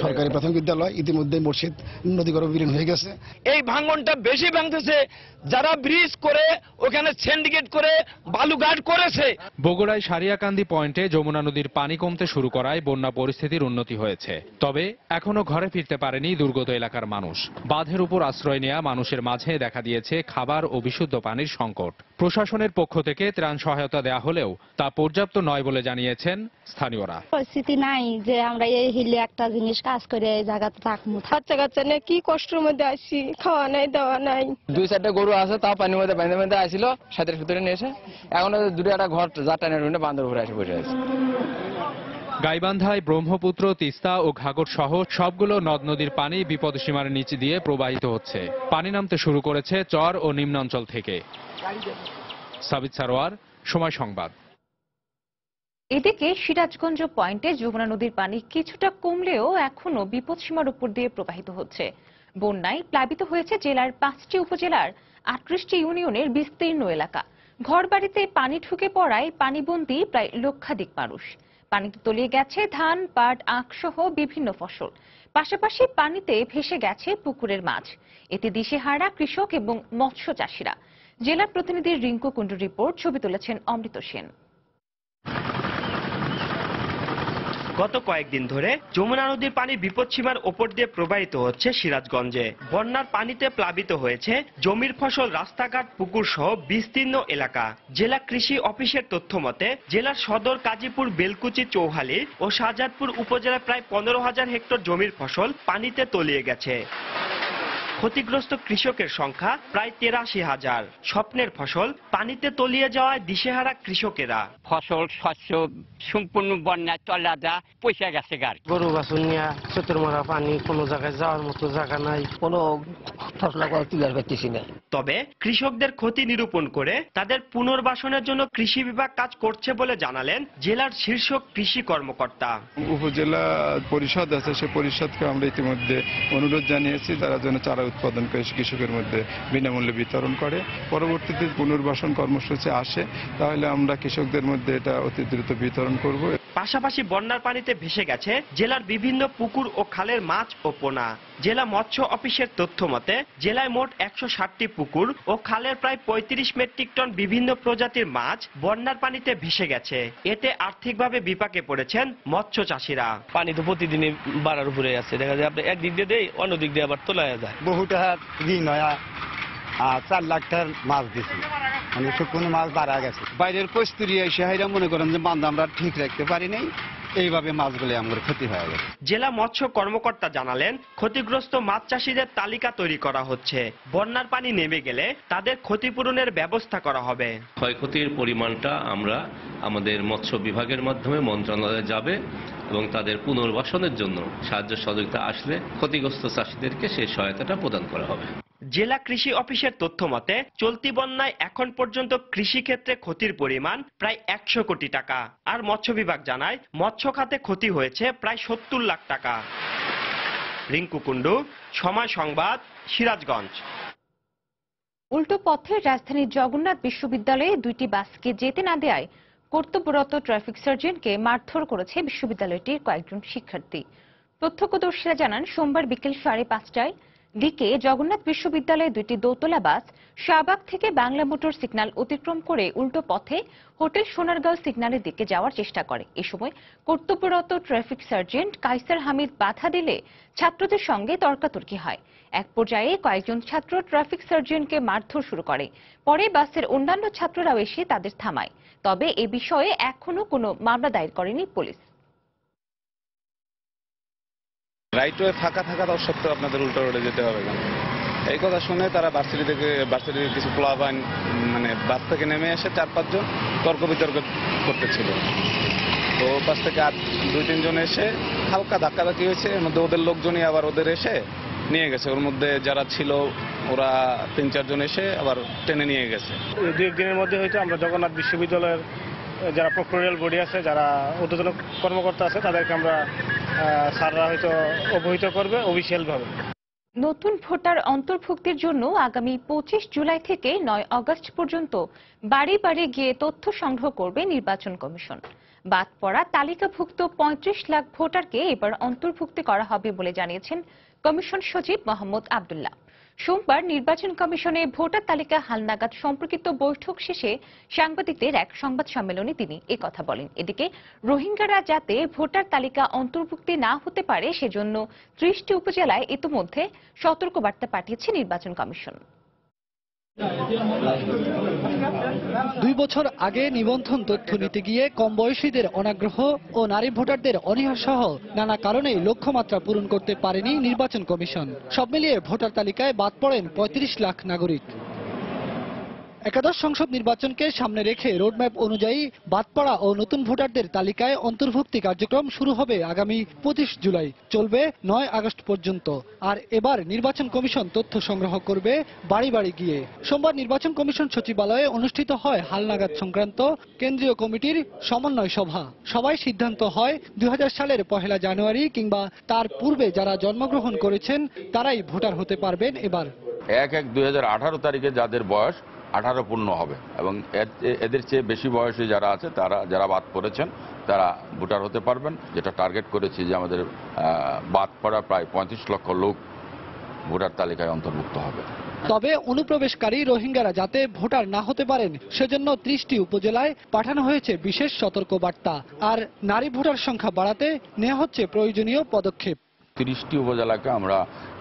সরকারি প্রাথমিক বিদ্যালয় ইতিমধ্যে মসজিদ নদীগর্ভে বিলীন হয়ে গেছে। এই ভাঙনটা বেশি ভাঙতেছে যারা ব্রিজ করে ওখানে সিন্ডিকেট করে বালুঘাট করেছে। বগুড়ায় সারিয়াকান্দি পয়েন্টে যমুনা নদীর পানি কমতে শুরু করায় বন্যা পরিস্থিতির উন্নতি হয়েছে। তবে এখনো ঘরে ফিরতে পারেনি দুর্গত এলাকার মানুষ। বাঁধের উপর আশ্রয় নেওয়া মানুষের মাঝে দেখা দিয়েছে খাবার ও বিশুদ্ধ পানির সংকট। প্রশাসনের পক্ষ থেকে ত্রাণ সহায়তা দেওয়া হলেও তা পর্যাপ্ত নয় বলে জানিয়েছেন স্থানীয়রা। পরিস্থিতি নাই যে আমরা এই হিলে একটা জিনিস কাজ করে এই জায়গাতে থাকবো। বাচ্চা কাচ্চা নিয়ে কি কষ্টের মধ্যে আসি, খাওয়া নাই দেওয়া নাই। 2-4টা গরু আছে, তাও পানির মধ্যে বাইন্দে আসছিল, সাথের ভিতরে নিয়ে এসে এখন 2টা ঘর জাটানের বাঁধের উপরে এসে বসে আছে। গাইবান্ধায় ব্রহ্মপুত্র, তিস্তা ও ঘাগর সহ সবগুলো নদ নদীর পানি বিপদসীমার নিচে দিয়ে প্রবাহিত হচ্ছে। পানি নামতে শুরু করেছে চর ও নিম্নাঞ্চল থেকে। সাবিত সারোয়ার, সময় সংবাদ। এদিকে সিরাজগঞ্জ পয়েন্টে যমুনা নদীর পানি কিছুটা কমলেও এখনো বিপদসীমার উপর দিয়ে প্রবাহিত হচ্ছে। বন্যায় প্লাবিত হয়েছে জেলার 5টি উপজেলার 38টি ইউনিয়নের বিস্তীর্ণ এলাকা। ঘরবাড়িতে পানি ঢুকে পড়ায় পানিবন্দী প্রায় লক্ষাধিক মানুষ। পানিতে তলিয়ে গেছে ধান, পাট, আখ সহ বিভিন্ন ফসল। পাশাপাশি পানিতে ভেসে গেছে পুকুরের মাছ। এতে দিশেহারা কৃষক এবং মৎস্য চাষিরা। জেলা প্রতিনিধি রিঙ্কু কুণ্ডুর রিপোর্ট, ছবি তুলেছেন অমৃত সেন। গত কয়েকদিন ধরে যমুনা নদীর পানি বিপদসীমার ওপর দিয়ে প্রবাহিত হচ্ছে সিরাজগঞ্জে। বন্যার পানিতে প্লাবিত হয়েছে জমির ফসল, রাস্তাঘাট, পুকুর সহ বিস্তীর্ণ এলাকা। জেলা কৃষি অফিসের তথ্য মতে জেলার সদর, কাজীপুর, বেলকুচি, চৌহালি ও শাহজাদপুর উপজেলার প্রায় 15,000 হেক্টর জমির ফসল পানিতে তলিয়ে গেছে। ক্ষতিগ্রস্ত কৃষকের সংখ্যা প্রায় 83,000। স্বপ্নের ফসল পানিতে তলিয়ে যাওয়ায় দিশেহারা কৃষকেরা। ফসল, শস্য সম্পূর্ণ বন্যায় তলা যা পয়সা গেছে গাছ। গরু বাছুর নিয়ে চতুর মারা পানি, কোনো জায়গায় যাওয়ার মতো জায়গা নাই, কোনো ফসল তুলার পাইতেছি না। তবে কৃষকদের ক্ষতি নিরূপণ করে তাদের পুনর্বাসনের জন্য কৃষি বিভাগ কাজ করছে বলে জানালেন জেলার শীর্ষ কৃষি কর্মকর্তা। উপজেলা পরিষদ আছে, সে পরিষদকে আমরা ইতিমধ্যে অনুরোধ জানিয়েছি তারা যেন চারা উৎপাদন করে কৃষকের মধ্যে বিনামূল্যে বিতরণ করে। পরবর্তীতে পুনর্বাসন কর্মসূচি আসে তাহলে আমরা কৃষকদের মধ্যে এটা অতি দ্রুত বিতরণ করব। পাশাপাশি বন্যার পানিতে ভেসে গেছে জেলার বিভিন্ন পুকুর ও খালের মাছ ও পোনা। জেলা মৎস্য অফিসের তথ্য মতে জেলায় মোট 160টি পুকুর ও খালের প্রায় 35 মেট্রিক টন বিভিন্ন প্রজাতির মাছ বন্যার পানিতে ভেসে গেছে। এতে আর্থিকভাবে বিপাকে পড়েছেন মৎস্য চাষিরা। পানি তো প্রতিদিনই বাড়ার উপরে আছে, দেখা যায় আপনি একদিক দিয়ে দেয়, অন্য দিক দিয়ে আবার তোলা যায়। বহু টাকা ঋণ হয়, 4 লাখ টাকার মাছ দিচ্ছি, মানে কোনো মাছ বাড়া গেছে। বাইরের কস্তুরি এসে হাইরা মনে করেন যে বান্ধ আমরা ঠিক রাখতে পারি নাই, এইভাবে মাছগুলো আমাদের ক্ষতি হয়ে গেছে। জেলা মৎস্য কর্মকর্তা জানালেন ক্ষতিগ্রস্ত মাছ চাষিদের তালিকা তৈরি করা হচ্ছে। বন্যার পানি নেমে গেলে তাদের ক্ষতিপূরণের ব্যবস্থা করা হবে। ক্ষয়ক্ষতির পরিমাণটা আমরা আমাদের মৎস্য বিভাগের মাধ্যমে মন্ত্রণালয়ে যাবে এবং তাদের পুনর্বাসনের জন্য সাহায্য সহযোগিতা আসলে ক্ষতিগ্রস্ত চাষিদেরকে সেই সহায়তাটা প্রদান করা হবে। জেলা কৃষি অফিসের তথ্য মতে চলতি বন্যায় এখন পর্যন্ত কৃষি ক্ষেত্রে ক্ষতির পরিমাণ প্রায় 100 কোটি টাকা। আর মৎস্য বিভাগ জানায় মৎস্য খাতে ক্ষতি হয়েছে প্রায় 70 লাখ টাকা। রিঙ্কু কুণ্ডু, সময় সংবাদ, সিরাজগঞ্জ। উল্টো পথে রাজধানীর জগন্নাথ বিশ্ববিদ্যালয়ে 2টি বাসকে যেতে না দেওয়ায় কর্তব্যরত ট্রাফিক সার্জেন্টকে মারধর করেছে বিশ্ববিদ্যালয়টির কয়েকজন শিক্ষার্থী। প্রত্যক্ষদর্শীরা জানান সোমবার বিকেল 5:30টায় দিকে জগন্নাথ বিশ্ববিদ্যালয়ে 2টি দোতলা বাস শাহবাগ থেকে বাংলা মোটর সিগন্যাল অতিক্রম করে উল্টো পথে হোটেল সোনারগাঁও সিগন্যালের দিকে যাওয়ার চেষ্টা করে। এ সময় কর্তব্যরত ট্রাফিক সার্জেন্ট কাইসার হামিদ বাধা দিলে ছাত্রদের সঙ্গে তর্কাতর্কি হয়। এক পর্যায়ে কয়েকজন ছাত্র ট্রাফিক সার্জেন্টকে মারধর শুরু করে। পরে বাসের অন্যান্য ছাত্ররাও এসে তাদের থামায়। তবে এ বিষয়ে এখনো কোনো মামলা দায়ের করেনি পুলিশ। রাইট ওয়ে ফাঁকা থাকা সত্ত্বেও আপনাদের উল্টো রোডে যেতে হবে কেন? এই কথা শুনে তারা ভার্সিটির কিছু প্লাবান মানে বাস থেকে নেমে এসে 4-5 জন তর্ক বিতর্ক করতেছিল। তো বাস থেকে আর 2-3 জন এসে হালকা ধাক্কাধাক্কি হয়েছে। এর মধ্যে ওদের লোকজনই আবার ওদের এসে নিয়ে গেছে। ওর মধ্যে যারা ছিল ওরা 3-4 জন এসে আবার টেনে নিয়ে গেছে। 2-1 দিনের মধ্যে হয়তো আমরা জগন্নাথ বিশ্ববিদ্যালয়ের যারা প্রক্টোরিয়াল বডি আছে, যারা ঊর্ধ্বতন কর্মকর্তা আছে, তাদেরকে আমরা স্যাররা হয়তো অবহিত করবে অফিসিয়াল ভাবে। নতুন ভোটার অন্তর্ভুক্তির জন্য আগামী 25 জুলাই থেকে 9 আগস্ট পর্যন্ত বাড়ি বাড়ি গিয়ে তথ্য সংগ্রহ করবে নির্বাচন কমিশন। বাদ পড়া তালিকাভুক্ত 35 লাখ ভোটারকে এবার অন্তর্ভুক্তি করা হবে বলে জানিয়েছেন কমিশন সচিব মোহাম্মদ আব্দুল্লাহ। সোমবার নির্বাচন কমিশনে ভোটার তালিকা হালনাগাদ সম্পর্কিত বৈঠক শেষে সাংবাদিকদের এক সংবাদ সম্মেলনে তিনি একথা বলেন। এদিকে রোহিঙ্গারা যাতে ভোটার তালিকা অন্তর্ভুক্তি না হতে পারে সেজন্য 30টি উপজেলায় ইতিমধ্যে সতর্কবার্তা পাঠিয়েছে নির্বাচন কমিশন। 2 বছর আগে নিবন্ধন তথ্য নিতে গিয়ে কম বয়সীদের অনাগ্রহ ও নারী ভোটারদের অনীহা সহ নানা কারণে লক্ষ্যমাত্রা পূরণ করতে পারেনি নির্বাচন কমিশন। সব মিলিয়ে ভোটার তালিকায় বাদ পড়েন 35 লাখ নাগরিক। একাদশ সংসদ নির্বাচনকে সামনে রেখে রোডম্যাপ অনুযায়ী বাদ পড়া ও নতুন ভোটারদের তালিকায় অন্তর্ভুক্তি কার্যক্রম শুরু হবে আগামী 25 জুলাই, চলবে 9 আগস্ট পর্যন্ত। আর এবার নির্বাচন কমিশন তথ্য সংগ্রহ করবে বাড়ি বাড়ি গিয়ে। সোমবার নির্বাচন কমিশন সচিবালয়ে অনুষ্ঠিত হয় হালনাগাদ সংক্রান্ত কেন্দ্রীয় কমিটির সমন্বয় সভা। সবাই সিদ্ধান্ত হয় 2000 সালের 1 জানুয়ারি কিংবা তার পূর্বে যারা জন্মগ্রহণ করেছেন তারাই ভোটার হতে পারবেন এবার। 1/1/2018 তারিখে যাদের বয়স 18 পূর্ণ হবে এবং এদের চেয়ে বেশি বয়সী যারা আছে যারা বাদ পড়েছেন তারা ভোটার হতে পারবেন। যেটা টার্গেট করেছি যে আমাদের বাদ পড়া প্রায় 35 লক্ষ লোক ভোটার তালিকায় অন্তর্ভুক্ত হবে। তবে অনুপ্রবেশকারী রোহিঙ্গারা যাতে ভোটার না হতে পারেন সেজন্য 30টি উপজেলায় পাঠানো হয়েছে বিশেষ সতর্কবার্তা। আর নারী ভোটার সংখ্যা বাড়াতে নেওয়া হচ্ছে প্রয়োজনীয় পদক্ষেপ। 30টি উপজেলাকে আমরা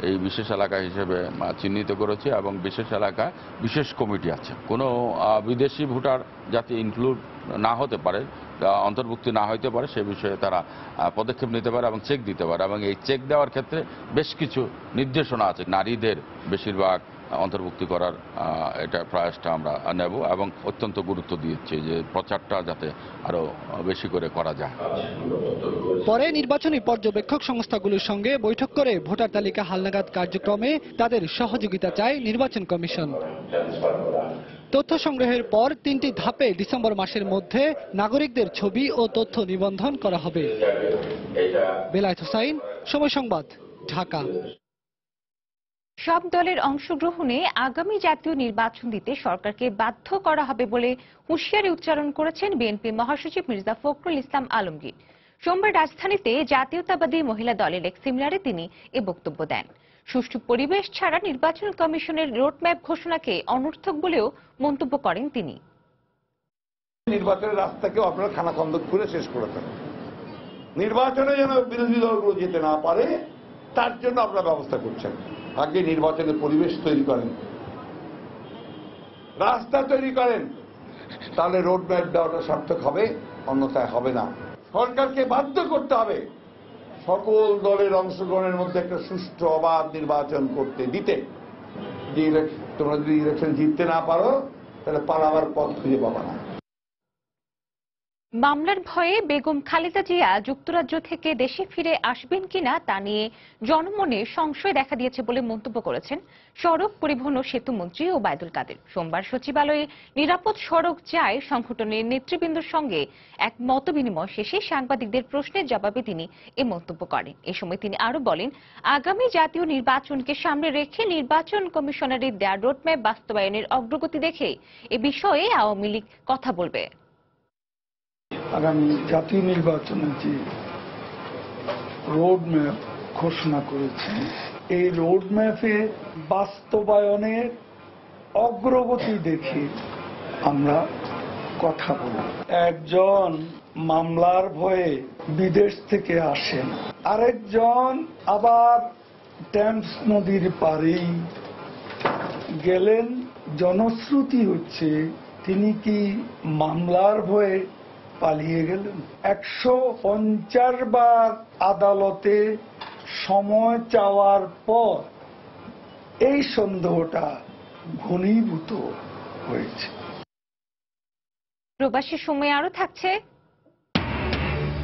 এই বিশেষ এলাকা হিসেবে চিহ্নিত করেছি এবং বিশেষ এলাকায় বিশেষ কমিটি আছে। কোনো বিদেশি ভোটার যাতে ইনক্লুড না হতে পারে, অন্তর্ভুক্তি না হতে পারে সে বিষয়ে তারা পদক্ষেপ নিতে পারে এবং চেক দিতে পারে। এবং এই চেক দেওয়ার ক্ষেত্রে বেশ কিছু নির্দেশনা আছে। নারীদের বেশিরভাগ অন্তর্ভুক্তি করার এটা প্রয়াসটা আমরা নেব এবং অত্যন্ত গুরুত্ব দিচ্ছি যে প্রচারটা যাতে আরো বেশি করে করা যায়। পরে নির্বাচনী পর্যবেক্ষক সংস্থাগুলোর সঙ্গে বৈঠক করে ভোটার তালিকা হালনাগাদ কার্যক্রমে তাদের সহযোগিতা চায় নির্বাচন কমিশন। তথ্য সংগ্রহের পর 3টি ধাপে ডিসেম্বর মাসের মধ্যে নাগরিকদের ছবি ও তথ্য নিবন্ধন করা হবে। বেলায়েত হোসাইন, সময় সংবাদ, ঢাকা। সব দলের অংশগ্রহণে আগামী জাতীয় নির্বাচন দিতে সরকারকে বাধ্য করা হবে বলে হুঁশিয়ারি উচ্চারণ করেছেন বিএনপি মহাসচিব মির্জা ফখরুল ইসলাম আলমগীর। সোমবার রাজধানীতে জাতীয়তাবাদী মহিলা দলের এক সেমিনারে তিনি এ বক্তব্য দেন। সুষ্ঠু পরিবেশ ছাড়া নির্বাচন কমিশনের রোডম্যাপ ঘোষণাকে অনর্থক বলেও মন্তব্য করেন তিনি। নির্বাচনের রাস্তাকে আপনারা খানাখন্দক করে শেষ করে দেন। নির্বাচনে যেন বিরোধী দলগুলো যেতে না পারে তার জন্য আপনারা ব্যবস্থা করছেন। আগে নির্বাচনের পরিবেশ তৈরি করেন, রাস্তা তৈরি করেন, তাহলে রোডম্যাপ দেওয়াটা সার্থক হবে, অন্যথায় হবে না। সরকারকে বাধ্য করতে হবে সকল দলের অংশগ্রহণের মধ্যে একটা সুষ্ঠু অবাধ নির্বাচন করতে দিতে। যে তোমরা যদি ইলেকশন জিততে না পারো তাহলে পালাবার পথ খুঁজে পাবা না। মামলার ভয়ে বেগম খালেদা জিয়া যুক্তরাজ্য থেকে দেশে ফিরে আসবেন কিনা তা নিয়ে জনমনে সংশয় দেখা দিয়েছে বলে মন্তব্য করেছেন সড়ক পরিবহন ও সেতু মন্ত্রী ওবায়দুল কাদের। সোমবার সচিবালয়ে নিরাপদ সড়ক চায় সংগঠনের নেতৃবৃন্দের সঙ্গে এক মতবিনিময় শেষে সাংবাদিকদের প্রশ্নের জবাবে তিনি এ মন্তব্য করেন। এ সময় তিনি আরো বলেন, আগামী জাতীয় নির্বাচনকে সামনে রেখে নির্বাচন কমিশনারের দেয়া রোডম্যাপ বাস্তবায়নের অগ্রগতি দেখে এ বিষয়ে আওয়ামী লীগ কথা বলবে। আগামী জাতীয় নির্বাচনে যে রোডম্যাপ ঘোষণা করেছেন এই রোডম্যাপে বাস্তবায়নের অগ্রগতি দেখে আমরা কথা বলি। একজন মামলার ভয়ে বিদেশ থেকে আসেন, আরেকজন আবার টেমস নদীর পাড়েই গেলেন। জনশ্রুতি হচ্ছে তিনি কি মামলার ভয়ে পালিয়ে গেলেন। 150 বার আদালতে সময় চাওয়ার পর এই সন্দেহটা ঘনীভূত হয়েছে। প্রবাসী সময় আরো থাকছে।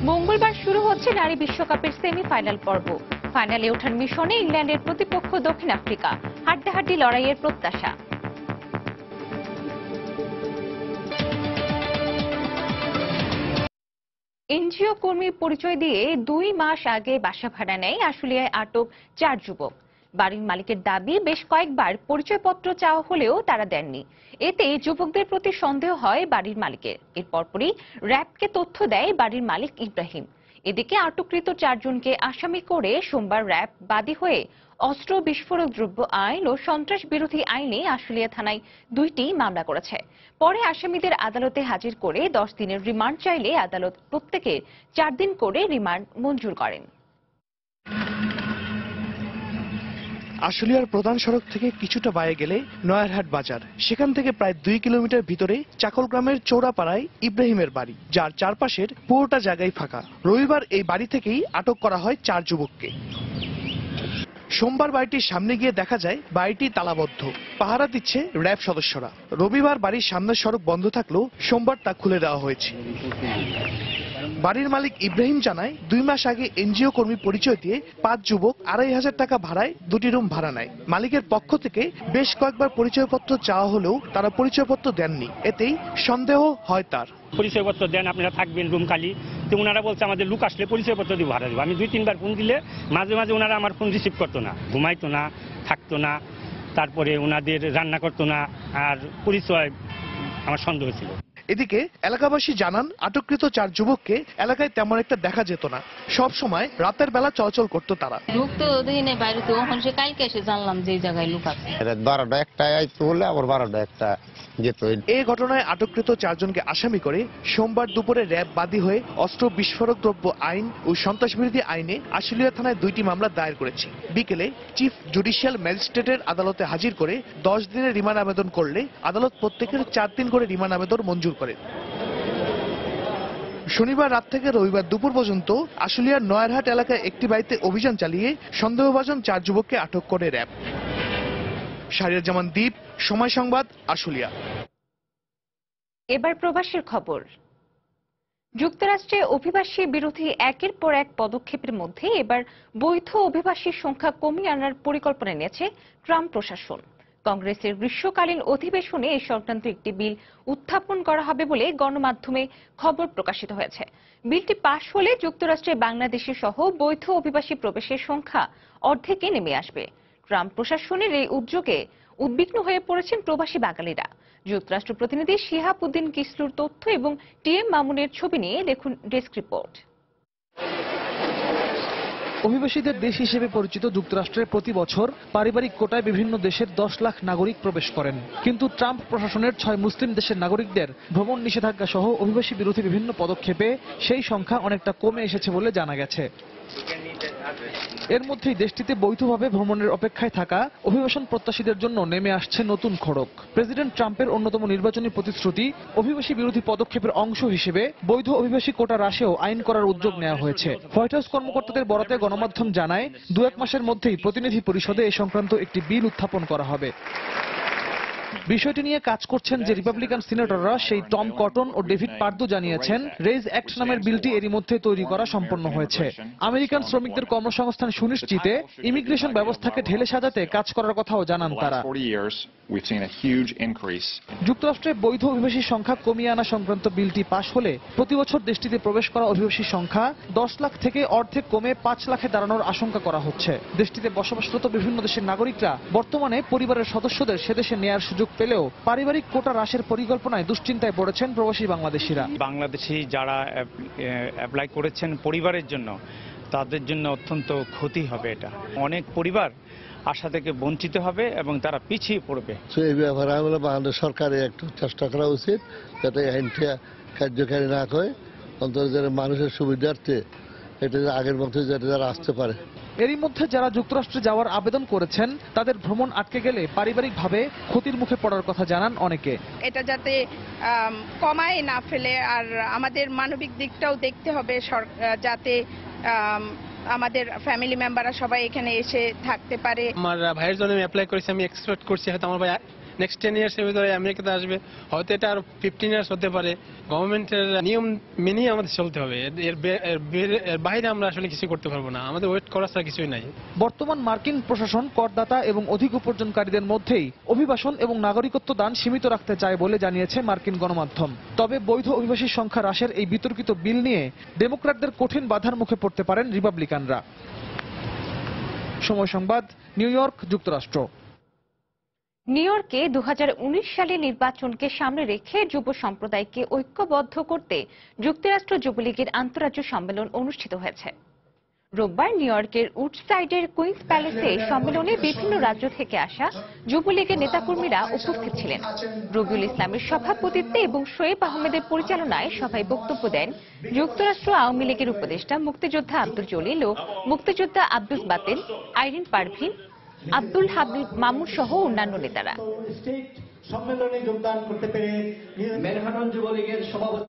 মঙ্গলবার শুরু হচ্ছে নারী বিশ্বকাপের সেমিফাইনাল পর্ব। ফাইনালে ওঠার মিশনে ইংল্যান্ডের প্রতিপক্ষ দক্ষিণ আফ্রিকা। হাড্ডাহাড্ডি লড়াইয়ের প্রত্যাশা। এনজিও কর্মীর পরিচয় দিয়ে 2 মাস আগে বাসা ভাড়া নেয় আশুলিয়ায় আটক 4 যুবক। বাড়ির মালিকের দাবি, বেশ কয়েকবার পরিচয়পত্র চাওয়া হলেও তারা দেননি। এতে যুবকদের প্রতি সন্দেহ হয় বাড়ির মালিকের। এর পরপরই র্যাবকে তথ্য দেয় বাড়ির মালিক ইব্রাহিম। এদিকে আটককৃত 4 জনকে আসামি করে সোমবার র্যাব বাদী হয়ে অস্ত্র, বিস্ফোরক দ্রব্য আইন ও সন্ত্রাস বিরোধী আইনে আশুলিয়া থানায় 2টি মামলা করেছে। পরে আসামিদের আদালতে হাজির করে 10 দিনের রিমান্ড চাইলে আদালত প্রত্যেকের 4 দিন করে রিমান্ড মঞ্জুর করেন। আশুলিয়ার প্রধান সড়ক থেকে কিছুটা বাইরে গেলে নয়ারহাট বাজার, সেখান থেকে প্রায় 2 কিলোমিটার ভিতরে চাকল গ্রামের চৌরাপাড়ায় ইব্রাহিমের বাড়ি, যার চারপাশের পুরোটা জায়গায় ফাঁকা। রবিবার এই বাড়ি থেকেই আটক করা হয় 4 যুবককে। সোমবার বাড়িটির সামনে গিয়ে দেখা যায় বাড়িটি তালাবদ্ধ, পাহারা দিচ্ছে র্যাব সদস্যরা। রবিবার বাড়ির সামনের সড়ক বন্ধ থাকলেও সোমবার তা খুলে দেওয়া হয়েছে। বাড়ির মালিক ইব্রাহিম জানায় 2 মাস আগে এনজিও কর্মী পরিচয় দিয়ে 5 যুবক 2,500 টাকা ভাড়ায় 2টি রুম ভাড়া নেয়। মালিকের পক্ষ থেকে বেশ কয়েকবার পরিচয়পত্র চাওয়া হলেও তারা পরিচয়পত্র দেননি, এতেই সন্দেহ হয় তার। পরিচয়পত্র দেন, আপনারা থাকবেন রুম খালি। তো ওনারা বলছে আমাদের লোক আসলে পরিচয়পত্র দিয়ে ভাড়া দেবো। আমি 2-3 বার ফোন দিলে মাঝে মাঝে ওনারা আমার ফোন রিসিভ করতো না, ঘুমাইতো না, থাকতো না, তারপরে ওনাদের রান্না করতো না, আর পরিচয় আমার সন্দেহ ছিল। এদিকে এলাকাবাসী জানান আটককৃত 4 যুবককে এলাকায় তেমন একটা দেখা যেত না, সব সময় রাতের বেলা চলাচল করতো তারা। লোক তো দিনে বাইরে, তো ওখানে সে কালকে এসে জানলাম যে এই জায়গায় লোক আছে। 12টা 1টায় আইতো বলে আবার 12টা 1টা যেত। এই ঘটনায় আটককৃত 4 জনকে আসামি করে সোমবার দুপুরে র্যাব বাদী হয়ে অস্ত্র বিস্ফোরক দ্রব্য আইন ও সন্ত্রাসবিরোধী আইনে আশুলিয়া থানায় 2টি মামলা দায়ের করেছে। বিকেলে চিফ জুডিশিয়াল ম্যাজিস্ট্রেটের আদালতে হাজির করে 10 দিনের রিমান্ড আবেদন করলে আদালত প্রত্যেকের 4 দিন করে রিমান্ড আবেদন মঞ্জুর করে। শনিবার রাত থেকে রবিবার দুপুর পর্যন্ত আশুলিয়ার নয়ারহাট এলাকায় একটি বাড়িতে অভিযান চালিয়ে সন্দেহভাজন 4 যুবককে আটক করে র্যাব। শাহরিয়ার জামান দ্বীপ, সময় সংবাদ, আশুলিয়া। এবার প্রবাসীর খবর। যুক্তরাষ্ট্রে অভিবাসী বিরোধী একের পর এক পদক্ষেপের মধ্যে এবার বৈধ অভিবাসীর সংখ্যা কমিয়ে আনার পরিকল্পনা নিয়েছে ট্রাম্প প্রশাসন। কংগ্রেসের গ্রীষ্মকালীন অধিবেশনে এই সংক্রান্ত একটি বিল উত্থাপন করা হবে বলে গণমাধ্যমে খবর প্রকাশিত হয়েছে। বিলটি পাশ হলে যুক্তরাষ্ট্রে বাংলাদেশি সহ বৈধ অভিবাসী প্রবেশের সংখ্যা অর্ধেকে নেমে আসবে। ট্রাম্প প্রশাসনের এই উদ্যোগে উদ্বিগ্ন হয়ে পড়েছেন প্রবাসী বাঙালিরা। যুক্তরাষ্ট্র প্রতিনিধি শিহাব উদ্দিন কিসলুর তথ্য এবং টিএম মামুনের ছবি নিয়ে দেখুন ডেস্ক রিপোর্ট। অভিবাসীদের দেশ হিসেবে পরিচিত যুক্তরাষ্ট্রে প্রতি বছর পারিবারিক কোটায় বিভিন্ন দেশের 10 লাখ নাগরিক প্রবেশ করেন। কিন্তু ট্রাম্প প্রশাসনের 6 মুসলিম দেশের নাগরিকদের ভ্রমণ নিষেধাজ্ঞা সহ অভিবাসী বিরোধী বিভিন্ন পদক্ষেপে সেই সংখ্যা অনেকটা কমে এসেছে বলে জানা গেছে। এর মধ্যেই দেশটিতে বৈধভাবে ভ্রমণের অপেক্ষায় থাকা অভিবাসন প্রত্যাশীদের জন্য নেমে আসছে নতুন খড়ক। প্রেসিডেন্ট ট্রাম্পের অন্যতম নির্বাচনী প্রতিশ্রুতি অভিবাসী বিরোধী পদক্ষেপের অংশ হিসেবে বৈধ অভিবাসী কোটা হ্রাসেও আইন করার উদ্যোগ নেওয়া হয়েছে। হোয়াইট হাউস কর্মকর্তাদের বরাতে গণমাধ্যম জানায় 2-1 মাসের মধ্যেই প্রতিনিধি পরিষদে এ সংক্রান্ত একটি বিল উত্থাপন করা হবে। বিষয়টি নিয়ে কাজ করছেন যে রিপাবলিকান সিনেটররা সেই টম কটন ও ডেভিড পার্দু জানিয়েছেন রেজ অ্যাক্ট নামের বিলটি এরই মধ্যে তৈরি করা সম্পন্ন হয়েছে। আমেরিকান শ্রমিকদের কর্মসংস্থান সুনিশ্চিতে ইমিগ্রেশন ব্যবস্থাকে ঢেলে সাজাতে কাজ করার কথাও জানান তারা। যুক্তরাষ্ট্রে বৈধ অভিবাসীর সংখ্যা কমিয়ে আনা সংক্রান্ত বিলটি পাশ হলে প্রতি বছর দেশটিতে প্রবেশ করা অভিবাসীর সংখ্যা 10 লাখ থেকে অর্ধেক কমে 5 লাখে দাঁড়ানোর আশঙ্কা করা হচ্ছে। দেশটিতে বসবাসরত বিভিন্ন দেশের নাগরিকরা বর্তমানে পরিবারের সদস্যদের সেদেশে নেয়ার সুযোগ পেলেও পারিবারিক কোটা হ্রাসের পরিকল্পনায় দুশ্চিন্তায় পড়েছেন প্রবাসী বাংলাদেশিরা। বাংলাদেশি যারা অ্যাপ্লাই করেছেন পরিবারের জন্য, তাদের জন্য অত্যন্ত ক্ষতি হবে। এটা অনেক পরিবার আশা থেকে বঞ্চিত হবে এবং তারা পিছিয়ে পড়বে। এই ব্যাপারে আমরা বাংলাদেশ সরকারের একটু চেষ্টা করা উচিত যাতে আইনটা কার্যকারী না হয়, অন্তত যারা মানুষের সুবিধার্থে এটা আগের মতো যাতে যারা আসতে পারে। এরই মধ্যে যারা যুক্তরাষ্ট্রে যাওয়ার আবেদন করেছেন তাদের ভ্রমণ আটকে গেলে পারিবারিকভাবে ক্ষতির মুখে পড়ার কথা জানান অনেকে। এটা যাতে কমায় না ফেলে, আর আমাদের মানবিক দিকটাও দেখতে হবে, যাতে আমাদের ফ্যামিলি মেম্বাররা সবাই এখানে এসে থাকতে পারে। আমার ভাইয়ের জন্য আমি অ্যাপ্লাই করেছি, আমি এক্সপেক্ট করছি হয়তো আমার ভাই নেক্সট 10 ইয়ার্সের ভিতরে আমেরিকাতে আসবে, হয়তো এটা আরো 15 ইয়ার্স হতে পারে। গভর্নমেন্টের নিয়ম মেনেই আমাদের চলতে হবে, এর বাইরে আমরা আসলে কিছু করতে পারবো না, আমাদের ওয়েট করা ছাড়া কিছুই নাই। বর্তমান মার্কিন প্রশাসন করদাতা এবং অধিক উপার্জনকারীদের মধ্যেই অভিবাসন এবং নাগরিকত্ব দান সীমিত রাখতে চায় বলে জানিয়েছে মার্কিন গণমাধ্যম। তবে বৈধ অভিবাসীর সংখ্যা হ্রাসের এই বিতর্কিত বিল নিয়ে ডেমোক্র্যাটদের কঠিন বাধার মুখে পড়তে পারেন রিপাবলিকানরা। সময় সংবাদ, নিউ ইয়র্ক, যুক্তরাষ্ট্র। নিউ ইয়র্কে 2019 সালে নির্বাচনকে সামনে রেখে যুব সম্প্রদায়কে ঐক্যবদ্ধ করতে যুক্তরাষ্ট্র যুবলীগের আন্তঃরাজ্য সম্মেলন অনুষ্ঠিত হয়েছে। রোববার নিউ ইয়র্কের উডসাইডের কুইন্স প্যালেসে সম্মেলনে বিভিন্ন রাজ্য থেকে আসা যুবলীগের নেতাকর্মীরা উপস্থিত ছিলেন। রবিউল ইসলামের সভাপতিত্বে এবং শোয়েব আহমেদের পরিচালনায় সভায় বক্তব্য দেন যুক্তরাষ্ট্র আওয়ামী লীগের উপদেষ্টা মুক্তিযোদ্ধা আব্দুল জলিল ও মুক্তিযোদ্ধা আব্দুস বাতেন, আইরিন পারভিন, আব্দুল হাবিব মামুন সহ অন্যান্য নেতারা। সম্মেলনে যোগদান করতে পেরে মেরহাটন যুবলীগের সভাপতি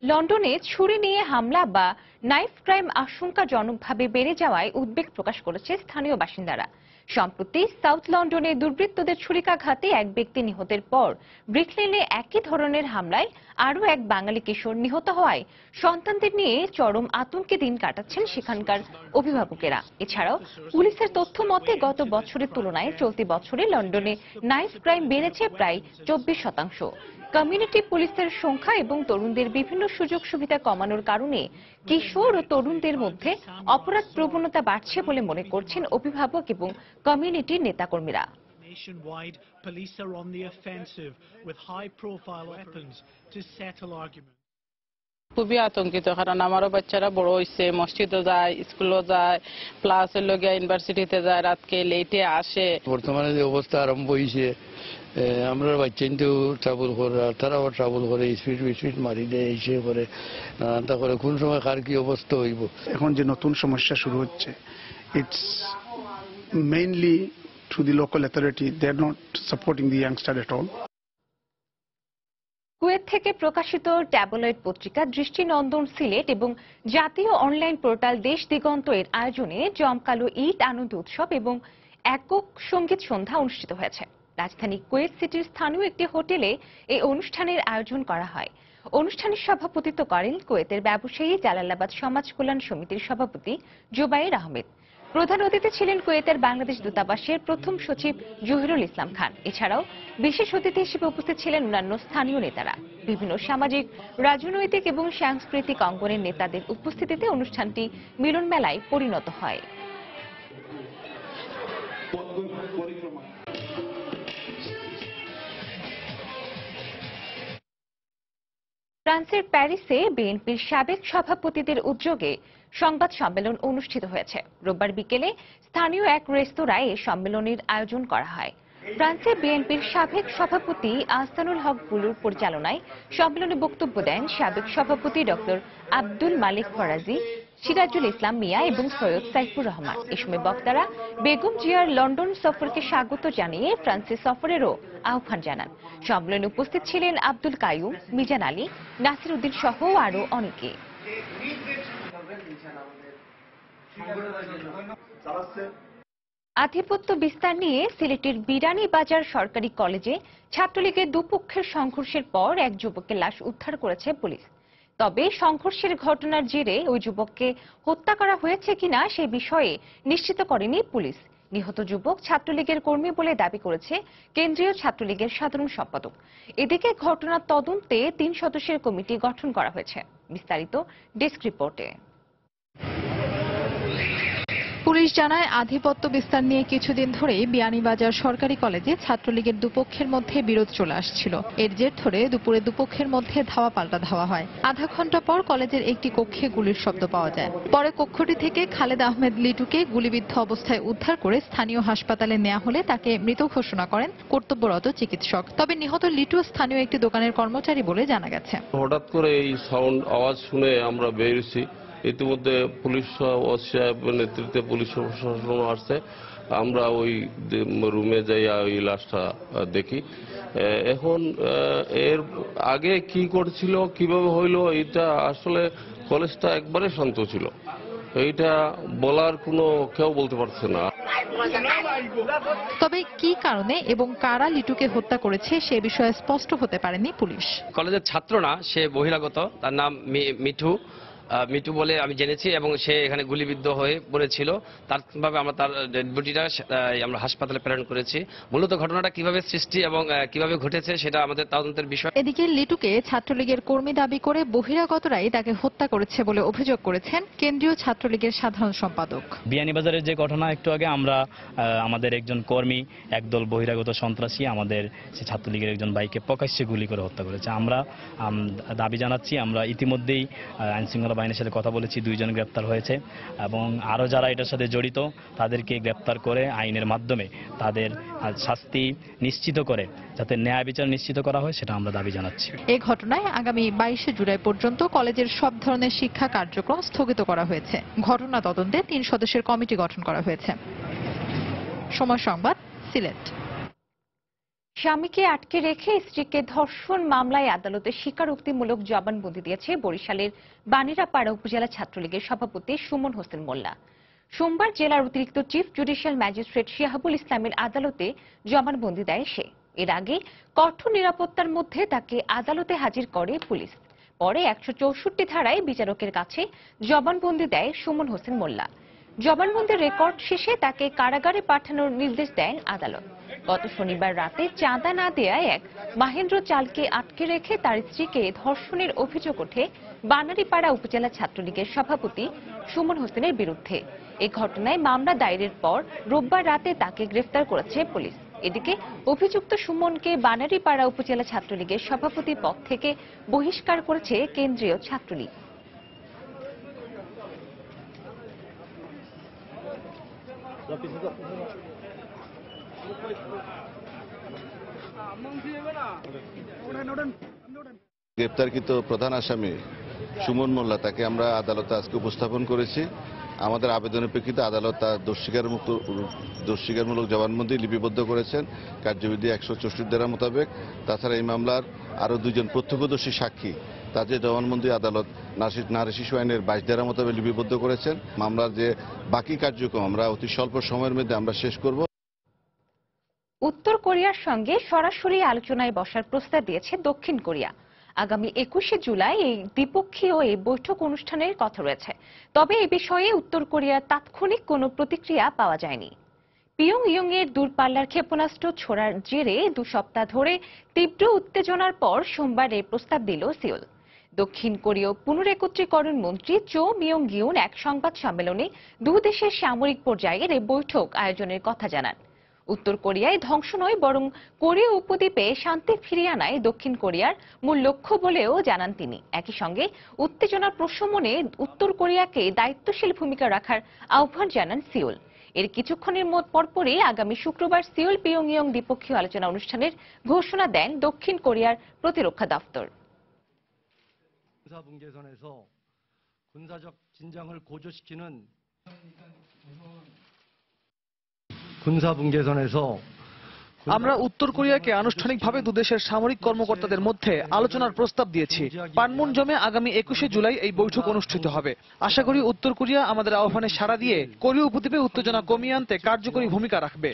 লন্ডনে ছুরি নিয়ে হামলা বা নাইফ ক্রাইম আশঙ্কাজনকভাবে বেড়ে যাওয়ায় উদ্বেগ প্রকাশ করেছে স্থানীয় বাসিন্দারা। সম্প্রতি সাউথ লন্ডনে দুর্বৃত্তদের ছুরিকাঘাতে এক ব্যক্তি নিহতের পর ব্রিকলেনে একই ধরনের হামলায় আরও এক বাঙালি কিশোর নিহত হওয়ায় সন্তানদের নিয়ে চরম আতঙ্কে দিন কাটাচ্ছেন সেখানকার অভিভাবকেরা। এছাড়াও পুলিশের তথ্য মতে গত বছরের তুলনায় চলতি বছরে লন্ডনে নাইফ ক্রাইম বেড়েছে প্রায় 24%। কমিউনিটি পুলিশের সংখ্যা এবং তরুণদের বিভিন্ন সুযোগ সুবিধা কমানোর কারণে কিশোর ও তরুণদের মধ্যে অপরাধ প্রবণতা বাড়ছে বলে মনে করছেন অভিভাবক এবং কমিউনিটির নেতাকর্মীরা। Nationwide, police are on the offensive with high-profile weapons to settle arguments. খুবই আতঙ্কিত, কারণ আমারও বাচ্চারা বড় হয়েছে, মসজিদও যায়, স্কুলও যায়, প্লাস ইউনিভার্সিটিতে যায়, রাতকে লেটে আসে। বর্তমানে যে অবস্থা আরম্ভ হয়েছে, আমরা বাচ্চা কিন্তু ট্রাভেল করে, তারাও ট্রাভেল করে, স্পিড মারি দেয়, এসে করে তা করে, কোন সময় কার কি অবস্থা হইব। এখন যে নতুন সমস্যা শুরু হচ্ছে, it's mainly through the local authority, they are not supporting the youngster at all. Kuwait থেকে প্রকাশিত ট্যাবলয়েড পত্রিকা দৃষ্টিনন্দন সিলেট এবং জাতীয় অনলাইন পোর্টাল দেশ দিগন্ত এর আয়োজনে জমকালো ঈদ আনন্দ উৎসব এবং একক সঙ্গীত সন্ধ্যা অনুষ্ঠিত হয়েছে। রাজধানী কুয়েত সিটির স্থানীয় একটি হোটেলে এই অনুষ্ঠানের আয়োজন করা হয়। অনুষ্ঠানে সভাপতিত্ব করেন কুয়েতের ব্যবসায়ী জালালাবাদ সমাজ কল্যাণ সমিতির সভাপতি জুবাইর আহমেদ। প্রধান অতিথি ছিলেন কুয়েতের বাংলাদেশ দূতাবাসের প্রথম সচিব জহিরুল ইসলাম খান। এছাড়াও বিশেষ অতিথি হিসেবে উপস্থিত ছিলেন অন্যান্য স্থানীয় নেতারা। বিভিন্ন সামাজিক, রাজনৈতিক এবং সাংস্কৃতিক অঙ্গনের নেতাদের উপস্থিতিতে অনুষ্ঠানটি মিলন মেলায় পরিণত হয়। ফ্রান্সের প্যারিসে বিএনপির সাবেক সভাপতিদের উদ্যোগে সংবাদ সম্মেলন অনুষ্ঠিত হয়েছে। রোববার বিকেলে স্থানীয় এক রেস্তোরাঁয় এই সম্মেলনের আয়োজন করা হয়। ফ্রান্সে বিএনপির সাবেক সভাপতি আহসানুল হক বুলুর পরিচালনায় সম্মেলনে বক্তব্য দেন সাবেক সভাপতি ডক্টর আব্দুল মালিক ফরাজি, সিরাজুল ইসলাম মিয়া এবং সৈয়দ সাইফুর রহমান। এ সময় বক্তারা বেগম জিয়ার লন্ডন সফরকে স্বাগত জানিয়ে ফ্রান্সে সফরেরও আহ্বান জানান। সম্মেলনে উপস্থিত ছিলেন আব্দুল কাইয়ুম, মিজান আলী, নাসির উদ্দিন সহ আরও অনেকে। আধিপত্য বিস্তার নিয়ে সিলেটের বিরানীবাজার সরকারি কলেজে ছাত্রলীগের দুপক্ষের সংঘর্ষের পর এক যুবকের লাশ উদ্ধার করেছে পুলিশ। তবে সংঘর্ষের ঘটনার জেরে ওই যুবককে হত্যা করা হয়েছে কিনা সে বিষয়ে নিশ্চিত করেনি পুলিশ। নিহত যুবক ছাত্রলীগের কর্মী বলে দাবি করেছে কেন্দ্রীয় ছাত্রলীগের সাধারণ সম্পাদক। এদিকে ঘটনার তদন্তে 3 সদস্যের কমিটি গঠন করা হয়েছে। বিস্তারিত ডেস্ক রিপোর্টে। পুলিশ জানায়, আধিপত্য বিস্তার নিয়ে কিছুদিন ধরেই বিয়ানীবাজার সরকারি কলেজে ছাত্রলীগের দুপক্ষের মধ্যে বিরোধ চলে আসছিল। এর জের ধরে দুপুরে দুপক্ষের মধ্যে ধাওয়া পাল্টা ধাওয়া হয়। আধা ঘন্টা পর কলেজের একটি কক্ষে গুলির শব্দ পাওয়া যায়। পরে কক্ষটি থেকে খালেদ আহমেদ লিটুকে গুলিবিদ্ধ অবস্থায় উদ্ধার করে স্থানীয় হাসপাতালে নেওয়া হলে তাকে মৃত ঘোষণা করেন কর্তব্যরত চিকিৎসক। তবে নিহত লিটু স্থানীয় একটি দোকানের কর্মচারী বলে জানা গেছে। হঠাৎ করে এই সাউন্ড আওয়াজ শুনে আমরা বেরিয়েছি। ইতিমধ্যে পুলিশ নেতৃত্বে পুলিশ প্রশাসন আসছে। আমরা ওই রুমে যাইয়া ওই লাশটা দেখি। এখন এর আগে কি করছিল, কিভাবে হইলো, এটা আসলে কলেজটা একবারে শান্ত ছিল। এইটা বলার কোনো কেউ বলতে পারছে না। তবে কি কারণে এবং কারা লিটুকে হত্যা করেছে সে বিষয়ে স্পষ্ট হতে পারেনি পুলিশ। কলেজের ছাত্র না, সে বহিরাগত, তার নাম মিঠু বলে আমি জেনেছি, এবং সে এখানে গুলিবিদ্ধ হয়ে পড়েছিল। তারভাবে আমরা তার ডেড বডিটা আমরা হাসপাতালে প্রেরণ করেছি। মূলত ঘটনাটা কিভাবে সৃষ্টি এবং কিভাবে ঘটেছে সেটা আমাদের তদন্তের বিষয়। এদিকে লিটুকে ছাত্রলীগের কর্মী দাবি করে বহিরাগতরাই তাকে হত্যা করেছে বলে অভিযোগ করেছেন কেন্দ্রীয় ছাত্রলীগের সাধারণ সম্পাদক। বিয়ানীবাজারের যে ঘটনা একটু আগে আমরা আমাদের একজন কর্মী, একদল বহিরাগত সন্ত্রাসী আমাদের ছাত্রলীগের একজন ভাইকে প্রকাশ্যে গুলি করে হত্যা করেছে। আমরা দাবি জানাচ্ছি, আমরা ইতিমধ্যেই আইনশৃঙ্খলা বাহিনীর সাথে কথা বলেছি, 2 জন গ্রেপ্তার হয়েছে এবং আরও যারা এটার সাথে জড়িত তাদেরকে গ্রেপ্তার করে আইনের মাধ্যমে তাদের শাস্তি নিশ্চিত করে যাতে ন্যায় বিচার নিশ্চিত করা হয়, সেটা আমরা দাবি জানাচ্ছি। এই ঘটনায় আগামী 22শে জুলাই পর্যন্ত কলেজের সব ধরনের শিক্ষা কার্যক্রম স্থগিত করা হয়েছে। ঘটনা তদন্তে 3 সদস্যের কমিটি গঠন করা হয়েছে। সময় সংবাদ, সিলেট। স্বামীকে আটকে রেখে স্ত্রীকে ধর্ষণ মামলায় আদালতে স্বীকারোক্তিমূলক জবানবন্দি দিয়েছে বরিশালের বানিরাপাড়া উপজেলা ছাত্রলীগের সভাপতি সুমন হোসেন মোল্লা। সোমবার জেলার অতিরিক্ত চিফ জুডিশিয়াল ম্যাজিস্ট্রেট শিহাবুল ইসলামের আদালতে জবানবন্দি দেয় সে। এর আগে কঠোর নিরাপত্তার মধ্যে তাকে আদালতে হাজির করে পুলিশ। পরে 164 ধারায় বিচারকের কাছে জবানবন্দি দেয় সুমন হোসেন মোল্লা। জবানবন্দির রেকর্ড শেষে তাকে কারাগারে পাঠানোর নির্দেশ দেন আদালত। গত শনিবার রাতে চাঁদা না দেয়ায় এক মাহেন্দ্র চালকে আটকে রেখে তার স্ত্রীকে ধর্ষণের অভিযোগ ওঠে বানারীপাড়া উপজেলা ছাত্রলীগের সভাপতি সুমন হোসেনের বিরুদ্ধে। এই ঘটনায় মামলা দায়েরের পর রোববার রাতে তাকে গ্রেফতার করেছে পুলিশ। এদিকে অভিযুক্ত সুমনকে বানারীপাড়া উপজেলা ছাত্রলীগের সভাপতি পদ থেকে বহিষ্কার করেছে কেন্দ্রীয় ছাত্রলীগ। গ্রেপ্তারকৃত প্রধান আসামি সুমন মোল্লা তাকে আমরা আদালতে আজকে উপস্থাপন করেছি। আমাদের আবেদনের প্রেক্ষিতে আদালত তার দোষস্বীকারমূলক জবানবন্দি লিপিবদ্ধ করেছেন কার্যবিধি 164 ধারা মোতাবেক। তাছাড়া এই মামলার আরও 2জন প্রত্যক্ষদর্শী সাক্ষী তাদের জবানবন্দি আদালত নারী শিশু আইনের 22 ধারা মোতাবেক লিপিবদ্ধ করেছেন। মামলার যে বাকি কার্যক্রম আমরা অতি স্বল্প সময়ের মধ্যে আমরা শেষ করব। উত্তর কোরিয়ার সঙ্গে সরাসরি আলোচনায় বসার প্রস্তাব দিয়েছে দক্ষিণ কোরিয়া। আগামী 21শে জুলাই এই দ্বিপক্ষীয় এই বৈঠক অনুষ্ঠানের কথা রয়েছে। তবে এ বিষয়ে উত্তর কোরিয়ার তাৎক্ষণিক কোনো প্রতিক্রিয়া পাওয়া যায়নি। পিয়ংইয়ং এর দূরপাল্লার ক্ষেপণাস্ত্র ছোড়ার জেরে 2 সপ্তাহ ধরে তীব্র উত্তেজনার পর সোমবার এই প্রস্তাব দিল সিউল। দক্ষিণ কোরীয় পুনরেকত্রীকরণ মন্ত্রী চো মিয়ং গিউন এক সংবাদ সম্মেলনে 2 দেশের সামরিক পর্যায়ের এই বৈঠক আয়োজনের কথা জানান। উত্তর কোরিয়ায় ধ্বংস নয় বরং কোরীয় উপদ্বীপে শান্তি ফিরিয়ে আনায় দক্ষিণ কোরিয়ার মূল লক্ষ্য বলেও জানান তিনি। একই সঙ্গে উত্তেজনা প্রশমনে উত্তর কোরিয়াকে দায়িত্বশীল ভূমিকা রাখার আহ্বান জানান সিউল। এর কিছুক্ষণের পরপরই আগামী শুক্রবার সিউল পিয়ংইয়ং দ্বিপক্ষীয় আলোচনা অনুষ্ঠানের ঘোষণা দেন দক্ষিণ কোরিয়ার প্রতিরক্ষা দপ্তর। আমরা উত্তর কোরিয়াকে আনুষ্ঠানিকভাবে 2 দেশের সামরিক কর্মকর্তাদের মধ্যে আলোচনার প্রস্তাব দিয়েছি। পানমুনজমে আগামী 21শে জুলাই এই বৈঠক অনুষ্ঠিত হবে। আশা করি উত্তর কোরিয়া আমাদের আহ্বানে সাড়া দিয়ে কোরীয় উপদ্বীপে উত্তেজনা কমিয়ে আনতে কার্যকরী ভূমিকা রাখবে।